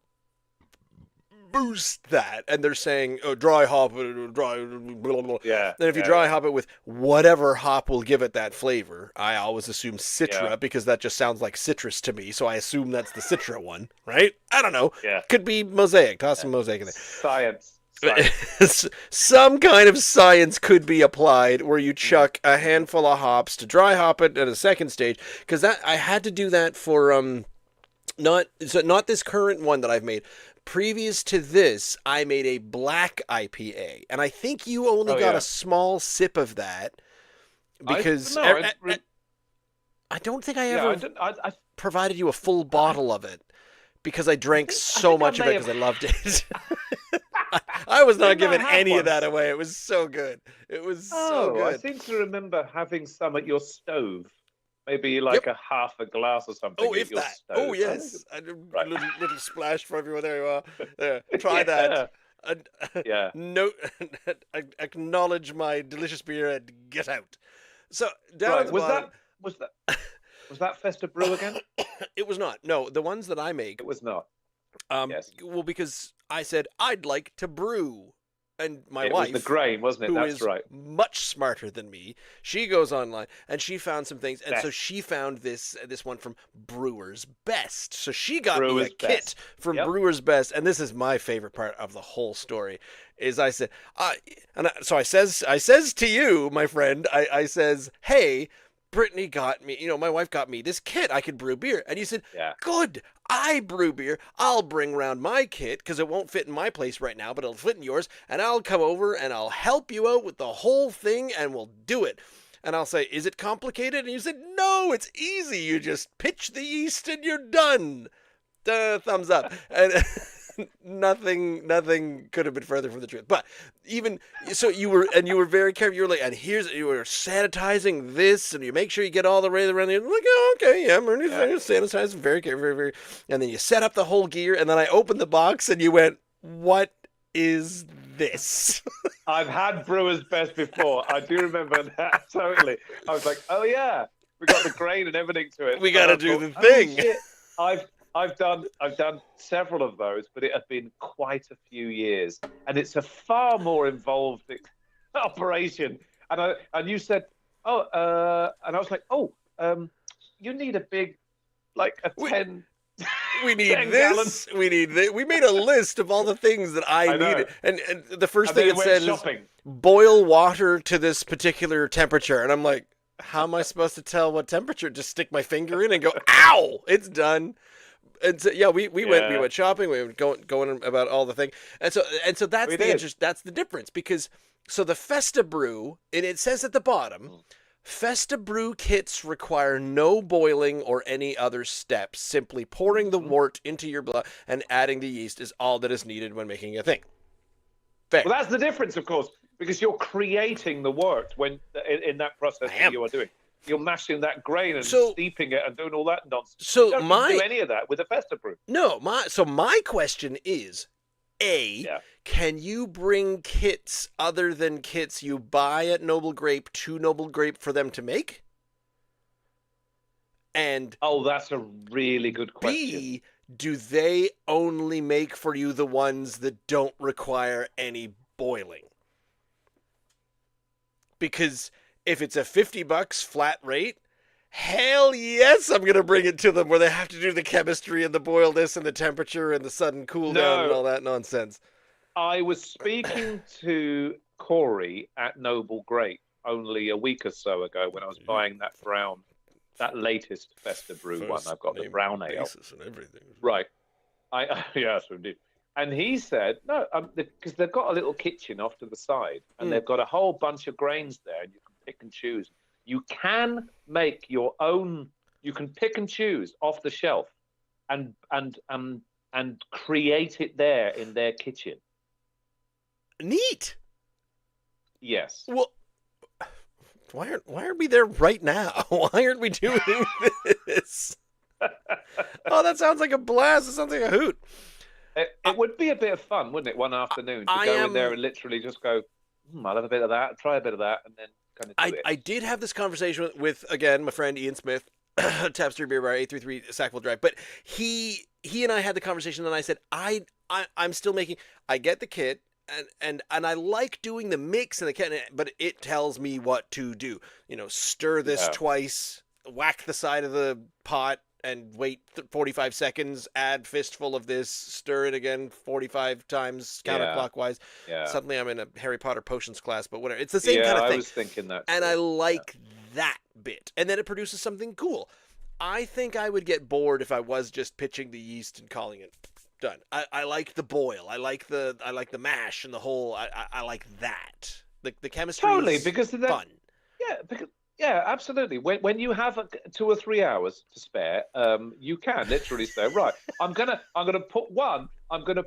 boost that, and they're saying dry hop, dry, blah, blah, blah. Yeah, And if you yeah, dry yeah, hop it with whatever hop will give it that flavor, I always assume yeah, Citra because that just sounds like citrus to me. So I assume that's the Citra one, right? I don't know. yeah. Could be mosaic. Toss some mosaic in Science, there. science. Some kind of science could be applied where you Mm, chuck a mhm. handful of hops to dry hop it at a second stage because that I had to do that for not this current one that I've made. Previous to this, I made a black IPA, and I think you only Oh got a yeah. small sip of that I because no, I don't think I yeah, I ever didn't. provided you a full I, bottle of it because I drank I so think I much of it may because have. I loved it. I was not Didn't I giving have any of that once? away. It was so good. It was so Oh, I good. seem to remember having some at your stove. Maybe Yep. like a half a glass or something Oh, at if your that. Oh, stove. I think yes. A right. little splash for everyone. There you are. There. Try that. Yeah, Uh, yeah. no, acknowledge my delicious beer and get out. So down at Right. the bottom, Was that was that Festa Brew again? it was not. No, the ones that I It make, was not. Yes. well, because I said I'd like to brew, and my It was the wife, grain, wasn't it? who That's is right. much smarter than me, she goes online and she found some things, and so Best. she found this one from Brewer's Best. So she got me a Brewer's kit best. from Yep. Brewer's Best, and this is my favorite part of the whole story. Is I said, so I says to you, my friend, I says, hey. Brittany got me, my wife got me this kit. I could brew beer. And you said, Yeah. good, I brew beer. I'll bring around my kit because it won't fit in my place right now, but it'll fit in yours. And I'll come over and I'll help you out with the whole thing and we'll do it. And I'll say, is it complicated? And you said, no, it's easy. You just pitch the yeast and you're done. Thumbs up. And nothing could have been further from the truth. But even so, you were very careful. You were like, and you were sanitizing this, and you make sure you get all the way around. You're like, oh, okay, yeah, I'm going to Yeah. sanitize very careful, very, very. And then you set up the whole gear, and then I opened the box, and you went, what is this? I've had Brewer's Best before. I do remember that totally. I was like, oh yeah, we got the grain and everything to it. We got And to I do thought, the thing. Oh, shit. I've done several of those, but it had been quite a few years, and it's a far more involved operation. And you said, and I was like, you need a big, like a We- 10. We need 10 this. We need this. We made a list of all the things that I I know. needed, and the first And thing then it went said shopping. is boil water to this particular temperature, and I'm like, how am I supposed to tell what temperature? Just stick my finger in and go, ow, it's done. And so yeah, we Yeah. went shopping. We were going about all the thing, and so that's We the did. that's the difference because so the Festa Brew, and it says at the bottom. Festa Brew kits require no boiling or any other steps. Simply pouring the wort into your blood and adding the yeast is all that is needed when making a thing. Fair. Well, that's the difference, of course, because you're creating the wort when in that process I am. that you are doing. you're mashing that grain and So- steeping it and doing all that nonsense. So You don't need to do any of that with a festa brew. No, my question is, Yeah. can you bring kits other than kits you buy at Noble Grape to Noble Grape for them to make? And Oh, that's a really good question. B, do they only make for you the ones that don't require any boiling? Because if it's a $50 flat rate, hell yes, I'm going to bring it to them where they have to do the chemistry and the boil this and the temperature and the sudden cool down and all that nonsense. I was speaking to Corey at Noble Grape only a week or so ago when I was buying that latest Festa Brew one. I've got the brown ale. And everything. Right. Yes, indeed. And he said, no, because they've got a little kitchen off to the side and they've got a whole bunch of grains there and you can pick and choose. You can make your own, you can pick and choose off the shelf and create it there in their kitchen. Neat. Yes. Well, why aren't we there right now? Why aren't we doing this? Oh, that sounds like a blast. It sounds like a hoot. It would be a bit of fun, wouldn't it? One afternoon to go in there and literally just go, I'll have a bit of that, try a bit of that, and then kind of do it. I did have this conversation with again, my friend Ian Smith, Tapestry Beer Bar, 833 Sackville Drive. But he and I had the conversation, and I said, I'm still making. I get the kit, and I like doing the mix and the kit, but it tells me what to do. Stir this twice, whack the side of the pot, and wait 45 seconds, add fistful of this, stir it again 45 times counterclockwise. Yeah. Suddenly I'm in a Harry Potter potions class, but whatever. It's the same kind of thing. I was thinking that too. And I like that bit. And then it produces something cool. I think I would get bored if I was just pitching the yeast and calling it done. I like the boil. I like the mash and the whole. I like that. The chemistry is because fun. Yeah, absolutely. When you have 2 or 3 hours to spare, you can literally say, right, I'm gonna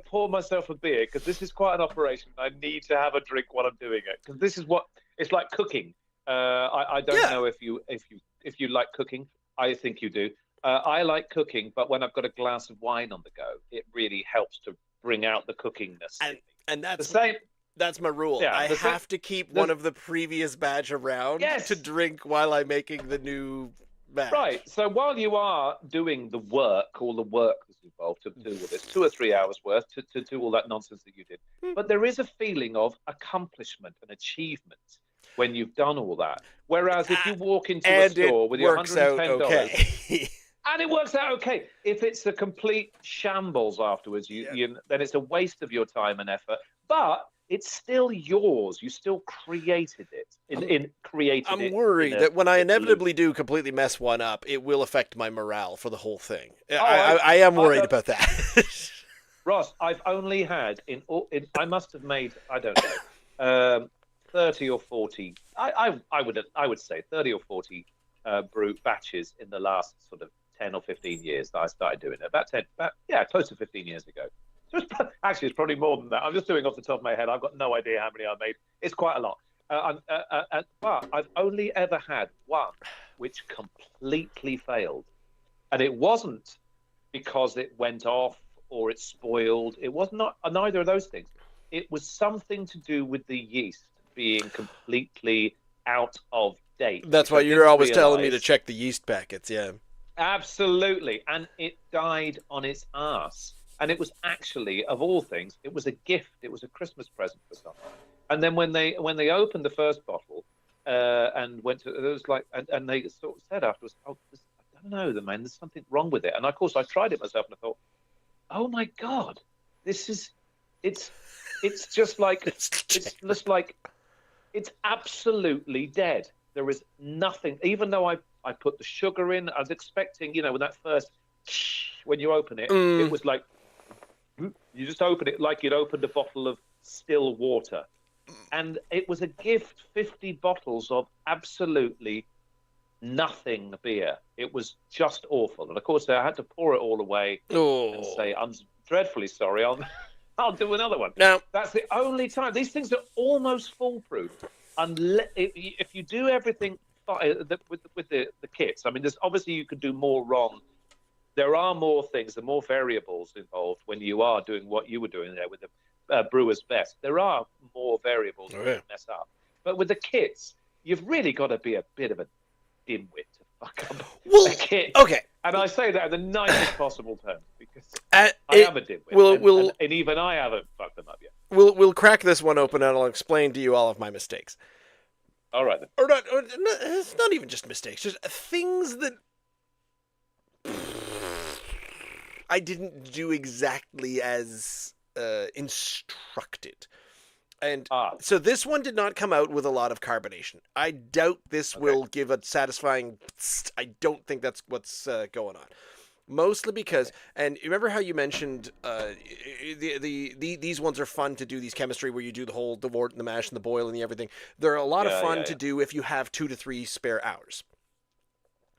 pour myself a beer because this is quite an operation. I need to have a drink while I'm doing it because this is what it's like cooking. I don't know if you like cooking. I think you do. I like cooking, but when I've got a glass of wine on the go, it really helps to bring out the cookingness. And that's the same. That's my rule. Yeah, I have to keep one of the previous batch around to drink while I'm making the new batch. Right. So while you are doing the work, all the work that's involved to do all this, 2 or 3 hours worth to do all that nonsense that you did. But there is a feeling of accomplishment and achievement when you've done all that. Whereas if you walk into a store with your $110, and it works out okay. If it's a complete shambles afterwards, then it's a waste of your time and effort. But it's still yours. You still created it. I'm worried that when I inevitably do completely mess one up, it will affect my morale for the whole thing. I am worried about that. Ross, I've only had I must have made, I don't know, 30 or 40. I would say 30 or 40 brew batches in the last sort of 10 or 15 years that I started doing it. Close to 15 years ago. So it's probably more than that. I'm just doing off the top of my head. I've got no idea how many I made. It's quite a lot. But I've only ever had one which completely failed. And it wasn't because it went off or it spoiled. It was not neither of those things. It was something to do with the yeast being completely out of date. That's why you're always telling me to check the yeast packets, yeah. Absolutely. And it died on its arse. And it was actually, of all things, it was a gift. It was a Christmas present for someone. And then when they opened the first bottle and went to, it was like, and they sort of said afterwards, I don't know, man, there's something wrong with it. And of course, I tried it myself and I thought, oh my God, it's just like, it's absolutely dead. There is nothing, even though I put the sugar in, I was expecting, when that first, when you open it, it was like, you just open it like you'd opened a bottle of still water. And it was a gift, 50 bottles of absolutely nothing beer. It was just awful. And of course, I had to pour it all away and say, I'm dreadfully sorry, I'll do another one. Now, that's the only time. These things are almost foolproof. If you do everything with the kits. I mean, there's obviously you could do more wrong. There are more things, there are more variables involved when you are doing what you were doing there with the Brewer's Best. There are more variables Oh, that yeah. you mess up. But with the kits, you've really got to be a bit of a dimwit to fuck up Well, a kit. okay. And I say that in the nicest possible terms because I It, am a dimwit, we'll and even I haven't fucked them up yet. we'll crack this one open, and I'll explain to you all of my mistakes. All right then. Or not. It's not even just mistakes. Just things that I didn't do exactly as instructed. And so this one did not come out with a lot of carbonation. I doubt this will give a satisfying. I don't think that's what's going on. Mostly because, and remember how you mentioned these ones are fun to do, these chemistry where you do the whole the wort and the mash and the boil and the everything. They're a lot of fun to do if you have 2 to 3 spare hours.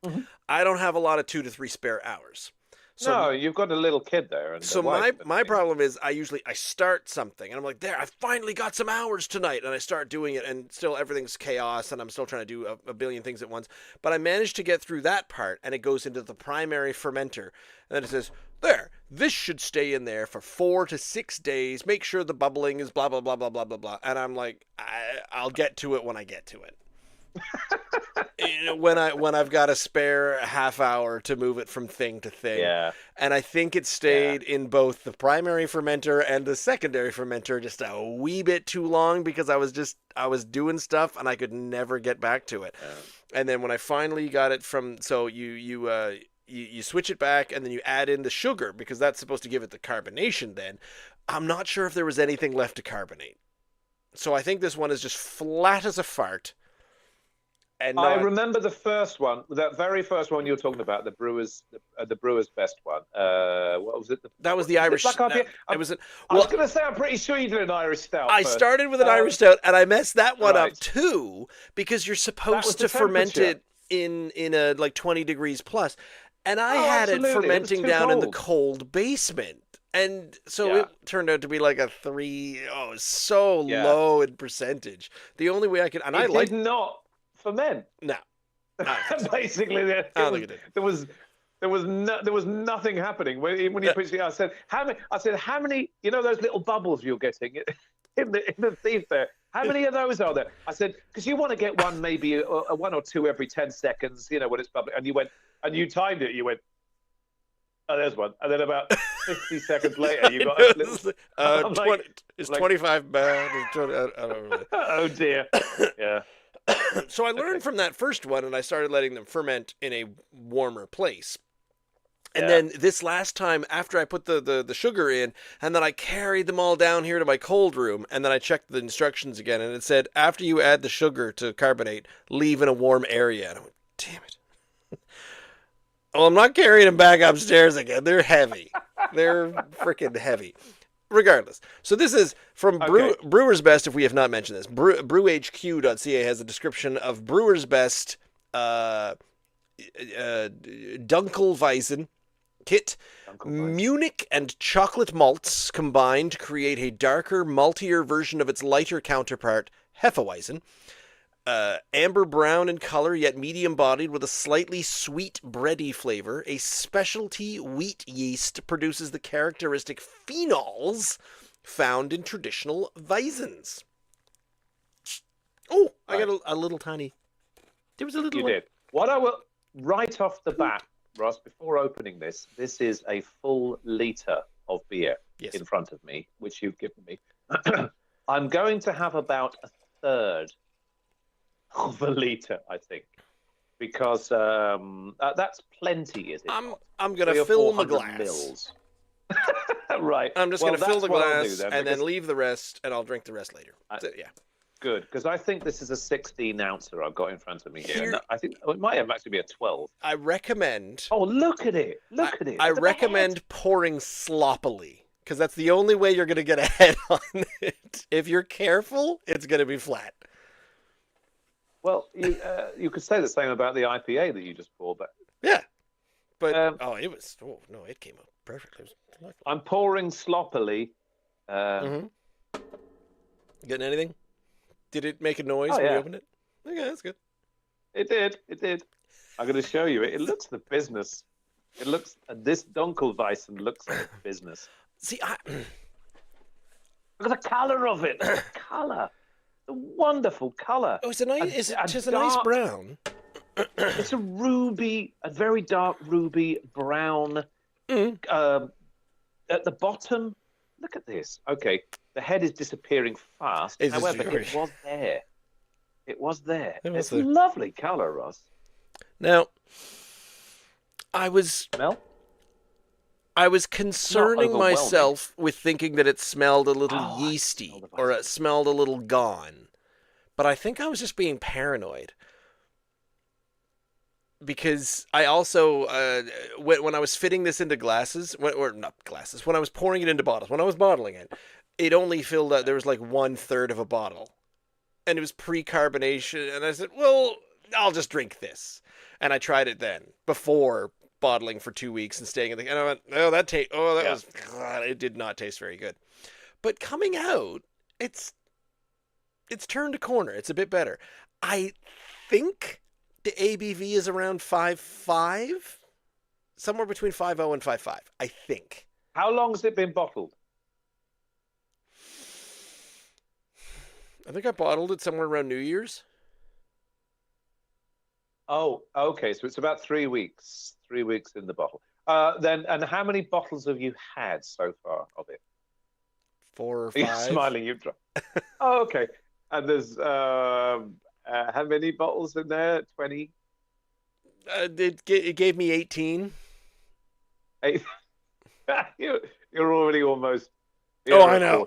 Mm-hmm. I don't have a lot of 2 to 3 spare hours. So, no, you've got a little kid there. And so my problem is I start something and I'm like, there, I finally got some hours tonight, and I start doing it, and still everything's chaos, and I'm still trying to do a billion things at once. But I managed to get through that part, and it goes into the primary fermenter, and then it says, there, this should stay in there for 4 to 6 days. Make sure the bubbling is blah blah blah blah blah blah blah. And I'm like, I'll get to it when I get to it. when I've got a spare half hour to move it from thing to thing. Yeah. And I think it stayed in both the primary fermenter and the secondary fermenter just a wee bit too long because I was doing stuff and I could never get back to it. Yeah. And then when I finally got it from, so you switch it back and then you add in the sugar because that's supposed to give it the carbonation then. I'm not sure if there was anything left to carbonate. So I think this one is just flat as a fart. And I remember the first one, that very first one you were talking about, the Brewer's Best one. What was it? That was the Irish. I was going to say, I'm pretty sure you did an Irish stout. I started with an Irish stout, and I messed that one up too because you're supposed to ferment it in a like 20 degrees plus, and I had it fermenting down in the cold basement. And so it turned out to be like a 3. Oh, so low in percentage. The only way I could, and I did not ferment. No. Basically, there was nothing happening when you pitched it. I said how many you know those little bubbles you're getting in the thief there. How many of those are there? I said because you want to get one maybe a 1 or 2 every 10 seconds. You know when it's bubbling, and you went and you timed it. You went. Oh, there's one. And then about 50 seconds later, you got a little... It's 25 bad. I don't know. Oh, dear. Yeah. So I learned from that first one, and I started letting them ferment in a warmer place. And then this last time, after I put the sugar in, and then I carried them all down here to my cold room, and then I checked the instructions again, and it said, after you add the sugar to carbonate, leave in a warm area. And I went, damn it. Well, I'm not carrying them back upstairs again. They're heavy. They're freaking heavy. Regardless. So this is from Brewer's Best, if we have not mentioned this. BrewHQ.ca has a description of Brewer's Best Dunkelweizen kit. Munich and chocolate malts combined to create a darker, maltier version of its lighter counterpart, Hefeweizen. Amber brown in color, yet medium-bodied with a slightly sweet bready flavor. A specialty wheat yeast produces the characteristic phenols found in traditional Weizens. Oh, I got a little tiny. There was a little one. You did. What I will, right off the bat, Ross, before opening this is a full litre of beer in front of me, which you've given me. I'm going to have about a third of a litre, I think, because that's plenty, is it? I'm going to fill my glass. Mils. Right. I'm just going to fill the glass and then leave the rest, and I'll drink the rest later. Yeah. Good, because I think this is a 16-ouncer I've got in front of me here. And I think it might actually be a 12. I recommend... Oh, look at it. Look at it. I recommend pouring sloppily, because that's the only way you're going to get ahead on it. If you're careful, it's going to be flat. Well, you could say the same about the IPA that you just poured. But yeah, but it came up perfectly. I'm pouring sloppily. Getting anything? Did it make a noise when you opened it? Okay, that's good. It did. It did. I'm going to show you. It looks the business. It looks this Dunkelweizen looks the business. See, Look at the color of it. Look at the color. The wonderful color. oh, it's a nice. It's a nice dark, brown. it's a ruby, a very dark ruby brown. At the bottom, look at this. Okay, the head is disappearing fast. However, it was there. It was there. It's a lovely color, Ross. Now, I was Smell? concerning myself with thinking that it smelled a little yeasty or it smelled a little gone. But I think I was just being paranoid. Because I also, when I was fitting this into glasses, or not glasses, when I was pouring it into bottles, when I was bottling it, it only filled out, there was like 1/3 of a bottle. And it was pre-carbonation. And I said, well, I'll just drink this. And I tried it then, before bottling for 2 weeks and staying in the, and I went, oh, God, it did not taste very good. But coming out, it's turned a corner. It's a bit better. I think the ABV is around 5.5, somewhere between 5.0 and 5.5, I think. How long has it been bottled? I think I bottled it somewhere around New Year's. Oh, okay. So it's about 3 weeks. 3 weeks in the bottle. And how many bottles have you had so far of it? 4 or 5. You're smiling. You've dropped. Oh, okay. And there's how many bottles in there? 20. It gave me 18. You're already almost. Oh, I know.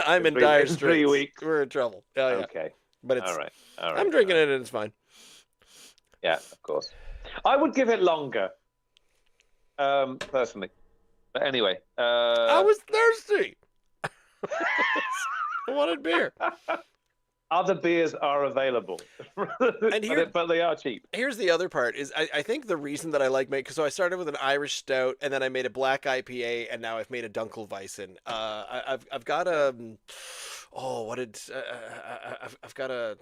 I'm in dire straits. 3 weeks. We're in trouble. Oh, yeah. Okay. But it's all right. I'm drinking it and it's fine. Yeah, of course. I would give it longer, personally. But anyway. I was thirsty. I wanted beer. Other beers are available, but they are cheap. Here's the other part: is I think the reason that I like making, so I started with an Irish stout, and then I made a black IPA, and now I've made a Dunkelweizen. I've got a I've got a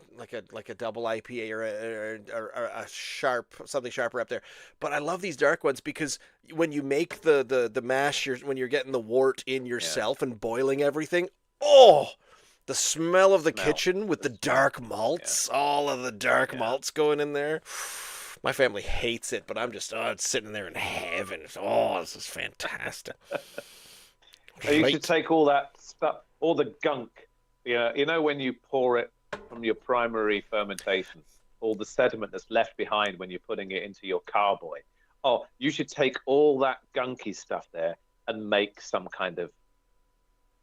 double IPA or a sharp, something sharper up there. But I love these dark ones because when you make the mash, when you're getting the wort in yourself and boiling everything, the smell of the kitchen with the dark malts, all of the dark malts going in there. My family hates it, but I'm just it's sitting there in heaven. This is fantastic. You should take all that stuff, all the gunk. Yeah, you know when you pour it from your primary fermentation, all the sediment that's left behind when you're putting it into your carboy. Oh, you should take all that gunky stuff there and make some kind of,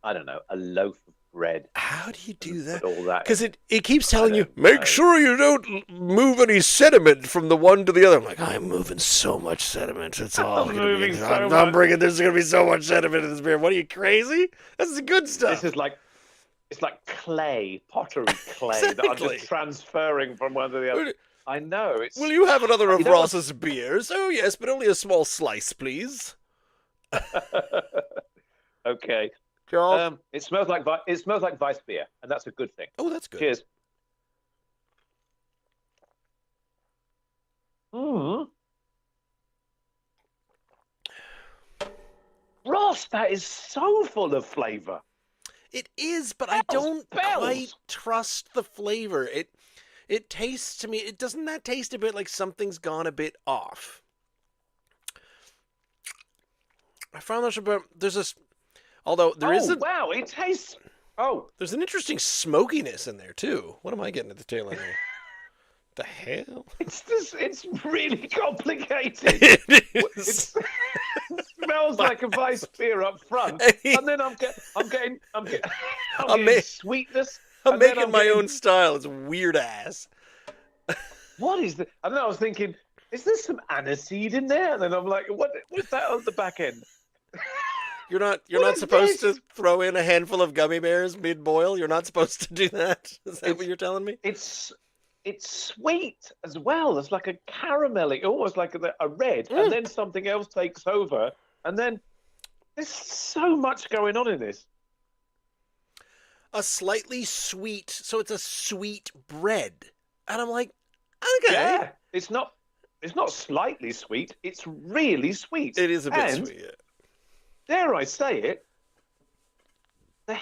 I don't know, a loaf of bread. How do you do that? That because it keeps telling you, make sure you don't move any sediment from the one to the other. I'm like, I'm moving so much sediment. It's all moving so much. I'm bringing. There's going to be so much sediment in this beer. What are you, crazy? This is the good stuff. This is like, it's like clay, pottery clay that I'm just transferring from one to the other. I know. Will you have another of Ross's beers? Oh yes, but only a small slice, please. Okay. It smells like Weiss beer, and that's a good thing. Oh, that's good. Cheers. Ross, that is so full of flavor. It is, but I don't quite trust the flavor. It tastes to me. It doesn't that taste a bit like something's gone a bit off. I found this about although there isn't. Wow, it tastes. There's an interesting smokiness in there too. What am I getting at the tail end here? The hell? It's really complicated. It is. It smells like a Weiss beer up front, and then I'm getting sweetness. I'm making my own style. It's weird ass. What is the? I don't know. I was thinking, is there some aniseed in there? And then I'm like, what's that on the back end? You're not supposed to throw in a handful of gummy bears mid-boil. You're not supposed to do that. Is that what you're telling me? It's sweet as well. It's like a caramelly, almost like a red, and then something else takes over, and then there's so much going on in this. A slightly sweet, so it's a sweet bread, and I'm like, Okay. Yeah, it's not slightly sweet. It's really sweet. It is a bit And sweet. Yeah. dare I say it, the,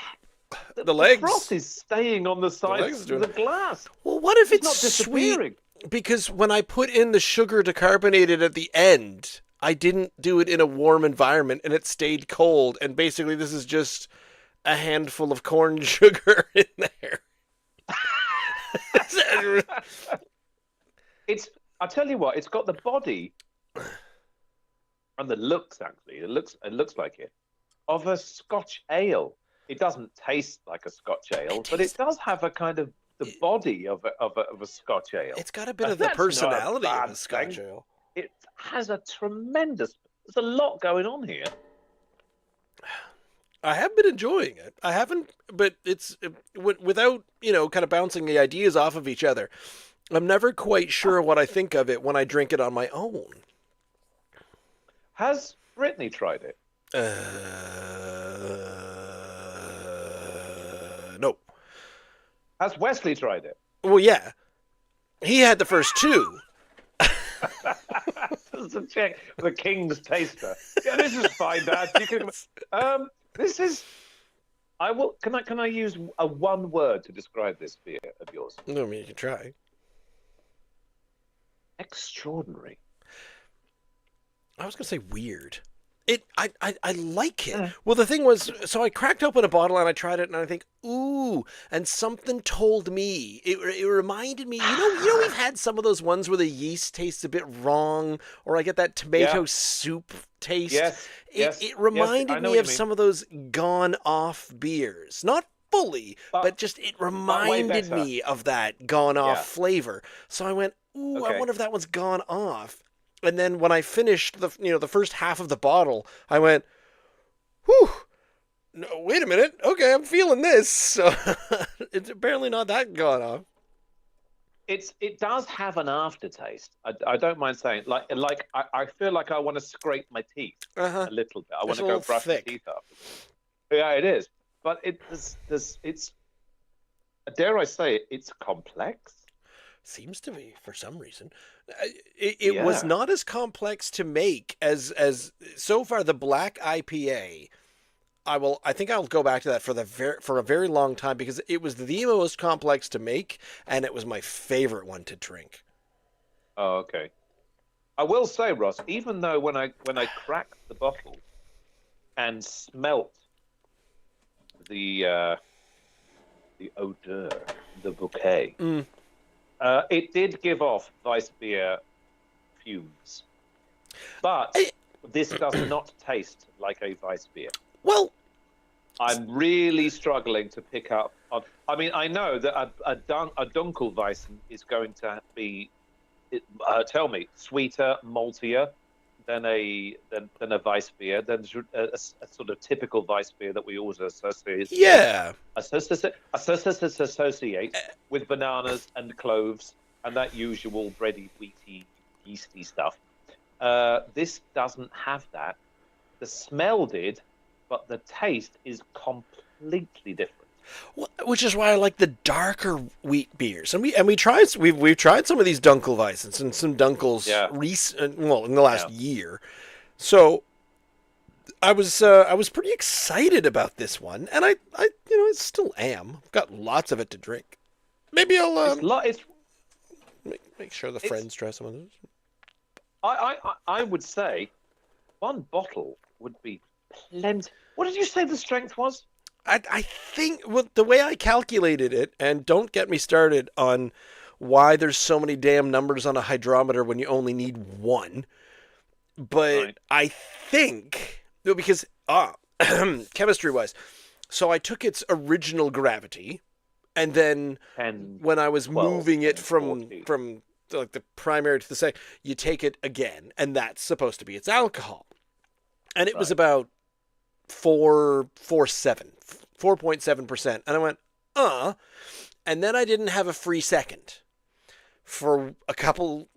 The the froth legs. is staying on the The legs sides is of doing. the glass. Well, what if It's it's not sweet? disappearing. Because when I put in the sugar to carbonate it at the end, I didn't do it in a warm environment and it stayed cold. And basically, this is just a handful of corn sugar in there. It's. I tell you what, it's got the body and the looks. Actually, it looks like it of a Scotch ale. It doesn't taste like a Scotch ale, but it does have a kind of the body of a Scotch ale. It's got a bit And of the that's not a personality of bad a Scotch thing. ale. It has a tremendous. There's a lot going on here. I have been enjoying it. I haven't, but it's without, kind of bouncing the ideas off of each other. I'm never quite sure what I think of it when I drink it on my own. Has Brittany tried it? No. Has Wesley tried it? Well, yeah. He had the first two. This is a check. The King's Taster. Yeah, this is fine, Dad. You can. This is. I will. Can I use a one word to describe this beer of yours? No, I mean, you can try. Extraordinary. I was going to say weird. I like it. Well, the thing was, so I cracked open a bottle and I tried it and I think, ooh, and something told me, it reminded me, we've had some of those ones where the yeast tastes a bit wrong, or I get that tomato soup taste. Yes, It reminded me of some of those gone off beers. Not fully, but just it reminded me of that gone off flavor. So I went, ooh, I wonder if that one's gone off. And then when I finished the first half of the bottle, I went, whew, no, wait a minute. Okay, I'm feeling this. So it's apparently not that gone off. It does have an aftertaste. I don't mind saying, I feel like I want to scrape my teeth a little bit. I want to go brush my teeth up. Yeah, it is. But it's dare I say it, it's complex. Seems to be for some reason. It was not as complex to make as so far the black IPA. I think I'll go back to that for a very long time because it was the most complex to make and it was my favorite one to drink. Oh, okay. I will say, Ross, even though when I cracked the bottle and smelt the odeur, the bouquet. It did give off Weissbier fumes, but this does not taste like a Weissbier. Well, I'm really struggling to pick up on. I mean, I know that a Dunkelweizen is going to be, tell me, sweeter, maltier than a Weissbier, than a sort of typical Weissbier that we always associate. Yeah. Associate with bananas and cloves and that usual bready, wheaty, yeasty stuff. This doesn't have that. The smell did, but the taste is completely different. Which is why I like the darker wheat beers, and we've tried some of these Dunkelweizens and some Dunkels in the last year. So I was pretty excited about this one, and I still am. I've got lots of it to drink. Maybe I'll make sure the friends try some of those. I would say one bottle would be plenty. What did you say the strength was? I think the way I calculated it, and don't get me started on why there's so many damn numbers on a hydrometer when you only need one. But I think, because, chemistry-wise, so I took its original gravity, and then when I was moving it from like the primary to the second, you take it again, and that's supposed to be its alcohol. And it was about 4.7%. And I went, and then I didn't have a free second for a couple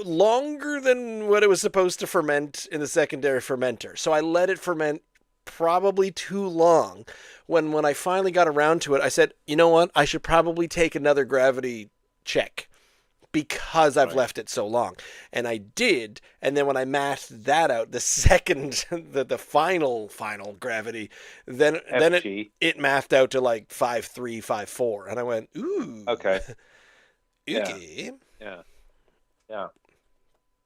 longer than what it was supposed to ferment in the secondary fermenter. So I let it ferment probably too long. When I finally got around to it, I said, you know what? I should probably take another gravity check because I've Right. left it so long. And I did, and then when I mathed that out, the second, the final gravity, then FG. it mathed out to like 5.3, 5.4, and I went, ooh, Okay. Yeah. okay, Yeah. Yeah.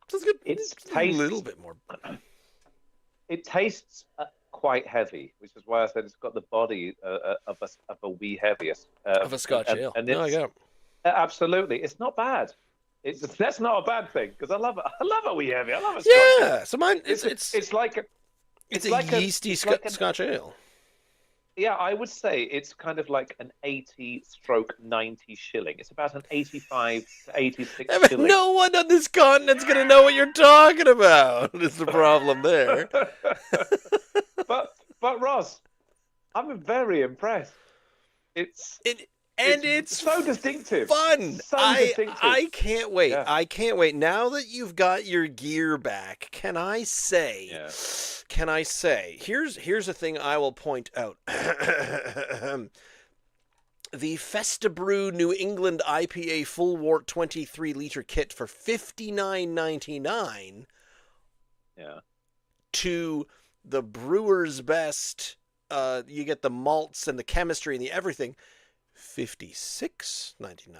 so it's good. It's It's a little tastes. bit more. It tastes quite heavy, which is why I said it's got the body of a wee heaviest. Of a Scotch ale. And No, I it's got it. absolutely, it's not bad. That's not a bad thing because I love it. I love a wee heavy. I love a Scotch ale. Yeah, so mine, It's like a, it's it's a like a, yeasty it's like an, Scotch ale. yeah, I would say it's kind of like an 80/90 shilling. It's about an 85 to 86 I mean, shilling. no one on this continent's gonna know what you're talking about. Is the problem there? But Ross, I'm very impressed. It's It's so distinctive. fun. So distinctive. I can't wait. Yeah. I can't wait. Now that you've got your gear back, Yeah. can I say, here's a thing I will point out. The Festa Brew New England IPA full wort 23-liter kit for $59.99 Yeah. to the Brewer's Best. You get the malts and the chemistry and the everything. $56.99.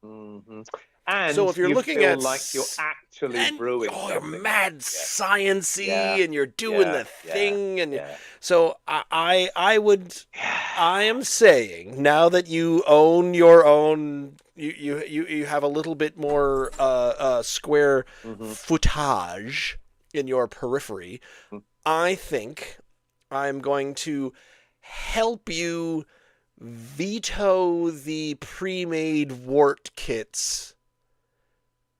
Mm-hmm. And So if you're you looking feel at like you're actually brewing you're something. mad sciencey, and you're doing the thing, and yeah. so I am saying, now that you own your own, you have a little bit more square footage in your periphery. I think I'm going to help you veto the pre-made wort kits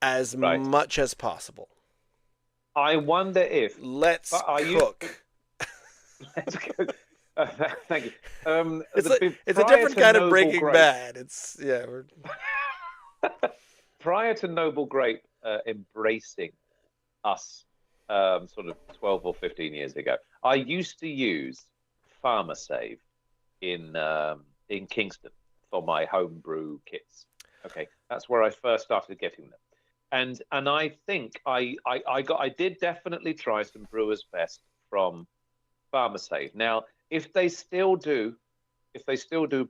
as Right. much as possible. I wonder if Let's cook. Let's go. Thank you. It's a different kind of Breaking Bad. It's We're... Prior to Noble Grape embracing us, sort of 12 or 15 years ago, I used to use Farmer Save in Kingston for my homebrew kits. Okay, that's where I first started getting them. And I think I did definitely try some Brewer's Best from Farmer Save. Now, if they still do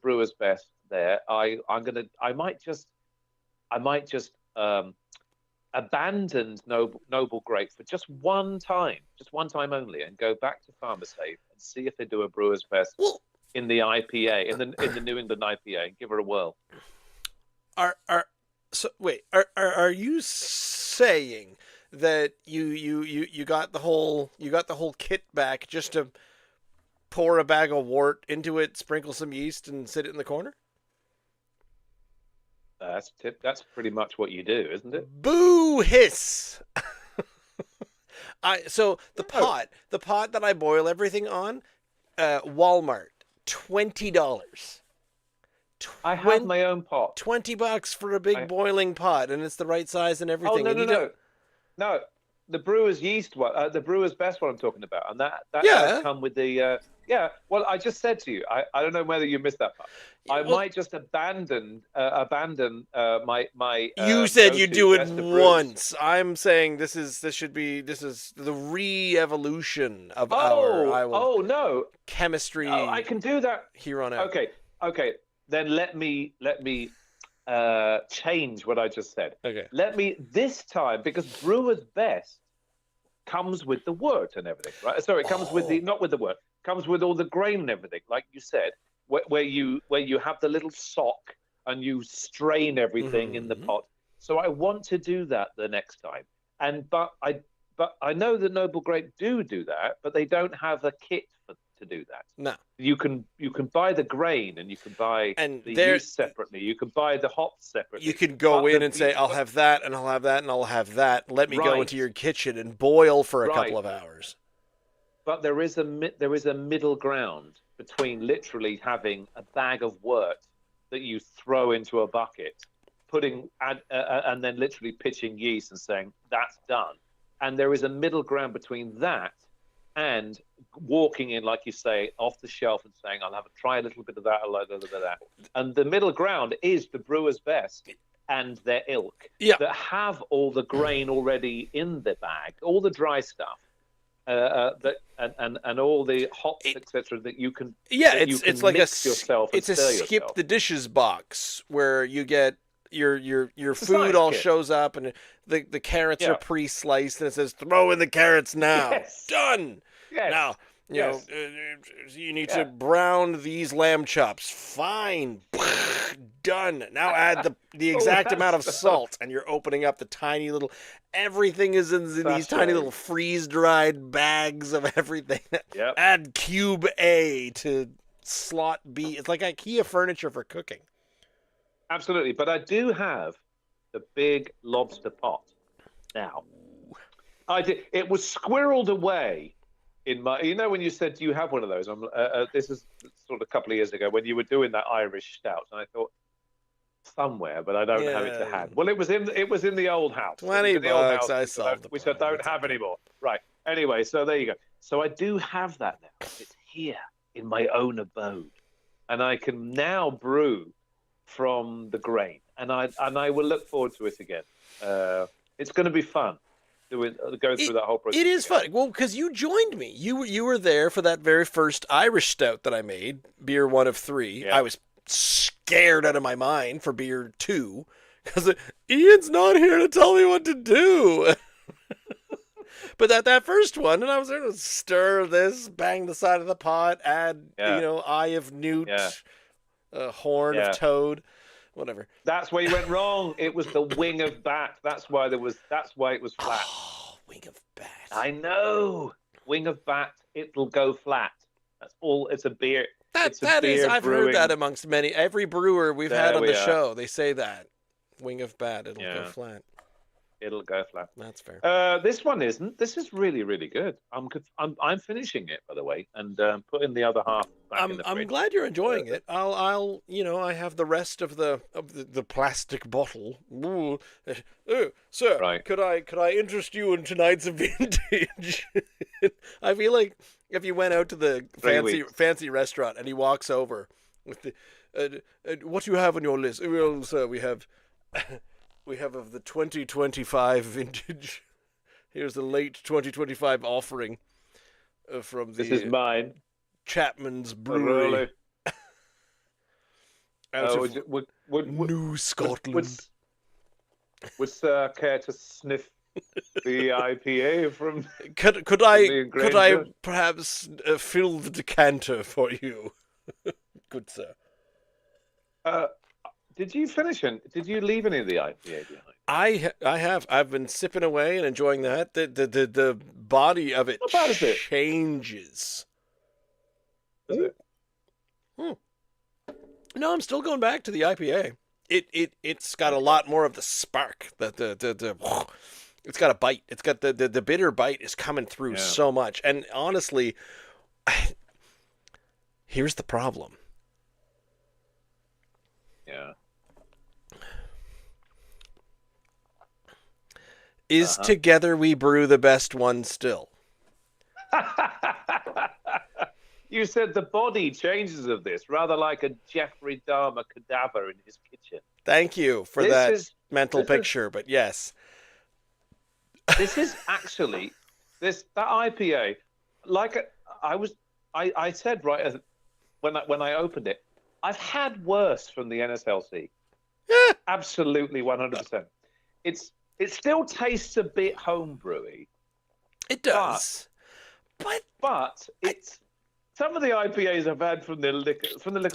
Brewer's Best there, I might just abandon Noble Grape for just one time only, and go back to Farmer Save and see if they do a Brewer's Best in the IPA, in the New England IPA, and give her a whirl. Are you saying that you got the whole kit back just to pour a bag of wort into it, sprinkle some yeast, and sit it in the corner? That's pretty much what you do, isn't it? Boo hiss. The pot that I boil everything on, Walmart, $20. I have my own pot. $20 for a big boiling pot, and it's the right size and everything. Oh no! The brewer's yeast one, the brewer's best one I'm talking about, and that does come with the Well, I just said to you, I don't know whether you missed that part. I might just abandon my. You said you do it once. I'm saying this is the re-evolution of our chemistry. Oh, I can do that here on out. Okay. Then let me change what I just said. Okay. Let me this time, because Brewer's Best comes with the wort and everything, right? Sorry, it comes with not with the wort, comes with all the grain and everything, like you said, where you have the little sock and you strain everything in the pot. So I want to do that the next time, but I know the Noble Grape do that, but they don't have a kit to do that. No. You can buy the grain, and you can buy the yeast separately. You can buy the hops separately. You can go in and say, I'll have that, and I'll have that, and I'll have that. Let me go into your kitchen and boil for a couple of hours. But there is a middle ground between literally having a bag of wort that you throw into a bucket, and then literally pitching yeast and saying that's done. And there is a middle ground between that and walking in, like you say, off the shelf and saying, I'll try a little bit of that, a little bit of that. And the middle ground is the Brewer's Best. and their ilk Yeah. that have all the grain already in the bag, all the dry stuff, that and all the hops, It, etc. That you can yeah, it's like mix yourself and it's a stir skip yourself. the dishes box where you get your It's a food science all kit. shows up and the carrots are Yeah. pre-sliced and it says throw in the carrots now. Yes. Done. Now, Yes. Yes. you need to Yeah. brown these lamb chops. Fine. Done. Now add the All exact that amount of stuff. salt, and you're opening up the tiny little. Everything is in these tiny little Sachets. freeze-dried bags of everything. Yep. Add cube A to slot B. It's like IKEA furniture for cooking. Absolutely. But I do have the big lobster pot now. I did. It was squirreled away in my. You know when you said, "Do you have one of those?" This is sort of a couple of years ago when you were doing that Irish stout, and I thought somewhere, but I don't have it to Yeah, hand. Well, it was in the old house. It was 20 in the old bucks. house, I solved the which I problem. don't It's have okay. anymore. Right. Anyway, so there you go. So I do have that now. It's here in my own abode, and I can now brew from the grain, and I will look forward to it again. It's going to be fun going through that whole process. It is again. fun. Well, because you joined me. You were there for that very first Irish stout that I made, beer 1 of 3. Yeah. I was scared out of my mind for beer 2 because Ian's not here to tell me what to do. But that first one, and I was there to stir this, bang the side of the pot, add Yeah. eye of newt, Yeah. horn Yeah. of toad, whatever. That's where you went wrong. It was the wing of bat. That's why it was flat. Oh, wing of bat. I know. Wing of bat, it'll go flat. That's all. It's a beer. It's a That is, beer I've brewing. heard that amongst every brewer we've There had on we the are. show. They say that. Wing of bat, it'll go Yeah. flat. It'll go flat. That's fair. This one isn't. This is really, really good. I'm finishing it, by the way, and putting the other half back in the I'm fridge. glad you're enjoying it. I'll I have the rest of the plastic bottle. Ooh. Oh, sir, Right. could I interest you in tonight's vintage? I feel like if you went out to the 3 weeks. fancy restaurant and he walks over with the what do you have on your list? Well, sir, we have of the 2025 vintage. Here's the late 2025 offering from the This is mine. Chapman's Oh, Brewery really? out of Would New Scotland. would Sir care to sniff the IPA from Could the I Granger? perhaps fill the decanter for you, good sir? Did you finish it? Did you leave any of the IPA behind? I've been sipping away and enjoying that. The body of it Not bad, is it? changes. Is it? No, I'm still going back to the IPA. It's got a lot more of the spark. It's got a bite. It's got the bitter bite is coming through Yeah. so much. And honestly, here's the problem. Yeah. Is Together We Brew the best one still? You said the body changes of this, rather like a Jeffrey Dahmer cadaver in his kitchen. Thank you for This that is- mental this is- picture, but yes. This is actually that IPA. Like I said right when I opened it, I've had worse from the NSLC. Eh, Absolutely, 100%. It still tastes a bit homebrewy, it does. But it's some of the IPAs I've had from the liquor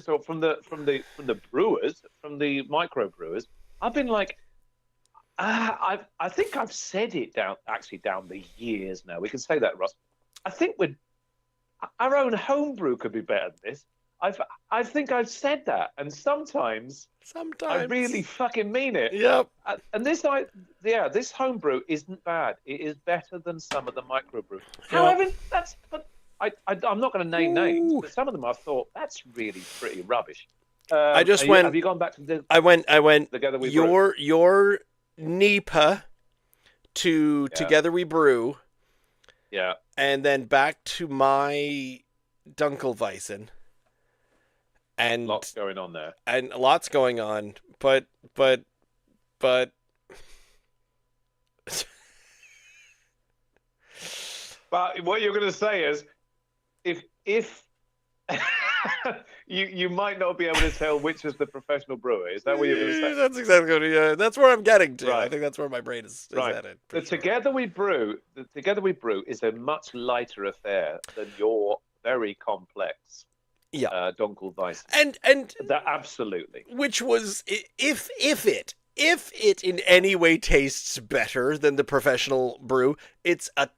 store, from the brewers, from the micro brewers. I've been like, I think I've said it down the years now. We can say that, Ross. I think our own homebrew could be better than this. I think I've said that, and sometimes I really fucking mean it. Yep. And this homebrew isn't bad. It is better than some of the microbrews. Yeah. However, I'm not going to name names, Ooh. but some of them I thought that's really pretty rubbish. I just went. Have you gone back to the I went. Together We Brew? Your NEPA to Yeah. Together We Brew, Yeah. and then back to my Dunkelweizen, and Lots going on there. lots going on, but But But what you're going to say is, if you might not be able to tell which is the professional brewer. Is that what you're going to say? That's exactly what. Yeah, that's where I'm getting to. Right. I think that's where my brain is Right. headed. The Together We Brew, is a much lighter affair than your very complex Dunkelweizen. And That absolutely. which was if it in any way tastes better than the professional brew, it's a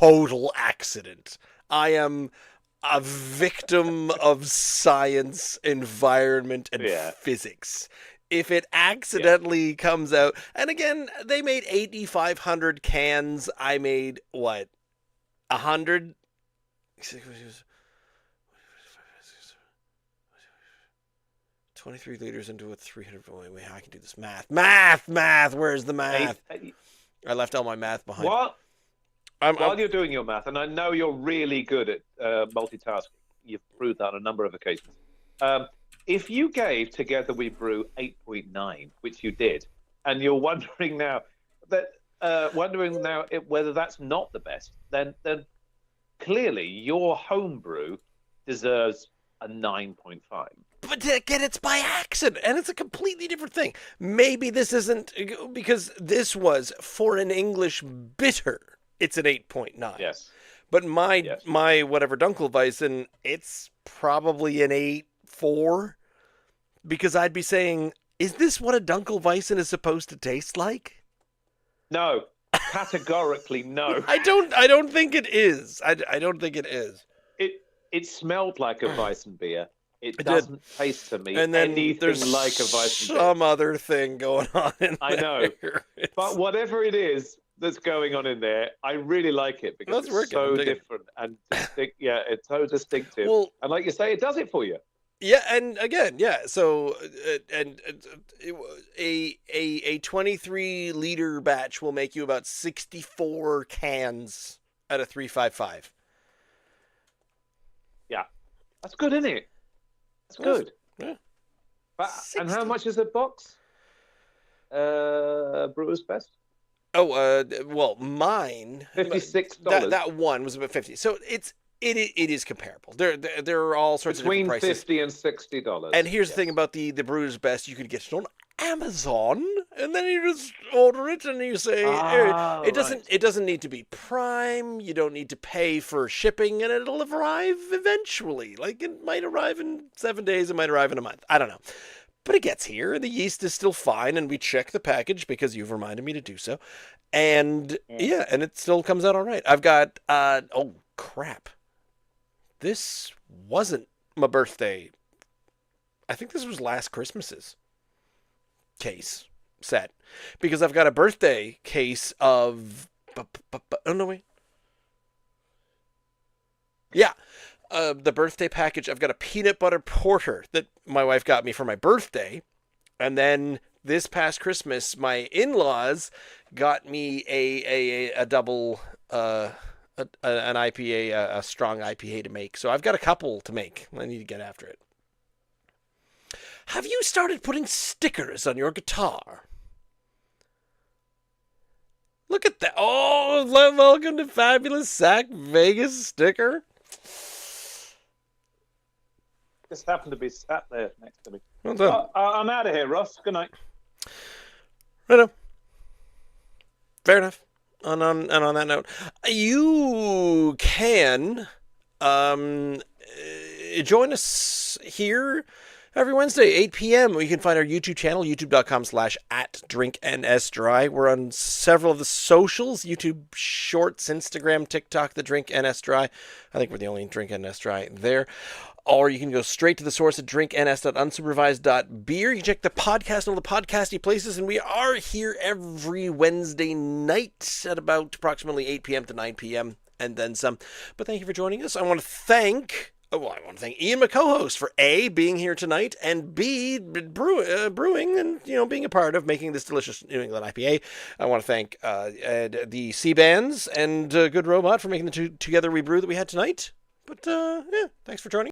total accident. I am a victim of science, environment, and physics. If it accidentally comes out, and again, they made 8,500 cans. I made what, 100? 23 liters into a 300. Wait, I can do this math. Math. Where's the math? I left all my math behind. What? While you're doing your math, and I know you're really good at multitasking, you've proved that on a number of occasions. If you gave Together We Brew 8.9, which you did, and you're wondering now whether that's not the best, then clearly your homebrew deserves a 9.5. But again, it's by accident, and it's a completely different thing. Maybe this isn't, because this was for an English bitter. It's an 8.9. Yes. But my whatever Dunkelweizen, it's probably an 8.4, because I'd be saying, is this what a Dunkelweizen is supposed to taste like? No, categorically no. I don't think it is. I don't think it is. It smelled like a Weizen beer. It doesn't taste to me anything like a Weizen beer. Some other thing going on in there. I know. But whatever it is that's going on in there, I really like it because it's so different and it's so distinctive. Well, and like you say, it does it for you. Yeah, and again, so a 23 liter batch will make you about 64 cans at a 355. Yeah, that's good, isn't it? That's good. Yeah. And how much is a box? Brewer's Best. Oh, well, mine $56. That one was about 50. So it is comparable. There are all sorts of different prices. Between $50 and $60. And here's the thing about the Brewer's Best: you could get it on Amazon, and then you just order it, and you say it doesn't need to be Prime. You don't need to pay for shipping, and it'll arrive eventually. Like, it might arrive in 7 days, it might arrive in a month. I don't know. But it gets here, and the yeast is still fine, and we check the package because you've reminded me to do so. And and it still comes out all right. I've got oh crap. This wasn't my birthday. I think this was last Christmas's case set, because I've got a birthday case of oh no wait. Yeah. The birthday package, I've got a peanut butter porter that my wife got me for my birthday. And then this past Christmas, my in-laws got me a double, an IPA, a strong IPA to make. So I've got a couple to make. I need to get after it. Have you started putting stickers on your guitar? Look at that. Oh, welcome to Fabulous Sack Vegas sticker. Just happened to be sat there next to me. Well done. I'm out of here, Ross. Good night. Right. Fair enough. And on that note, you can join us here every Wednesday, 8 p.m. You can find our YouTube channel, youtube.com/@drinknsdry. We're on several of the socials, YouTube Shorts, Instagram, TikTok, the Drink NS Dry. I think we're the only Drink NS Dry there. Or you can go straight to the source at drinkns.unsupervised.beer. You can check the podcast on all the podcasty places, and we are here every Wednesday night at about approximately 8 p.m. to 9 p.m. and then some. But thank you for joining us. I want to thank Ian, my co-host, for A, being here tonight, and B, brewing and being a part of making this delicious New England IPA. I want to thank the C-Bands and Good Robot for making the Together We Brew that we had tonight. But thanks for joining.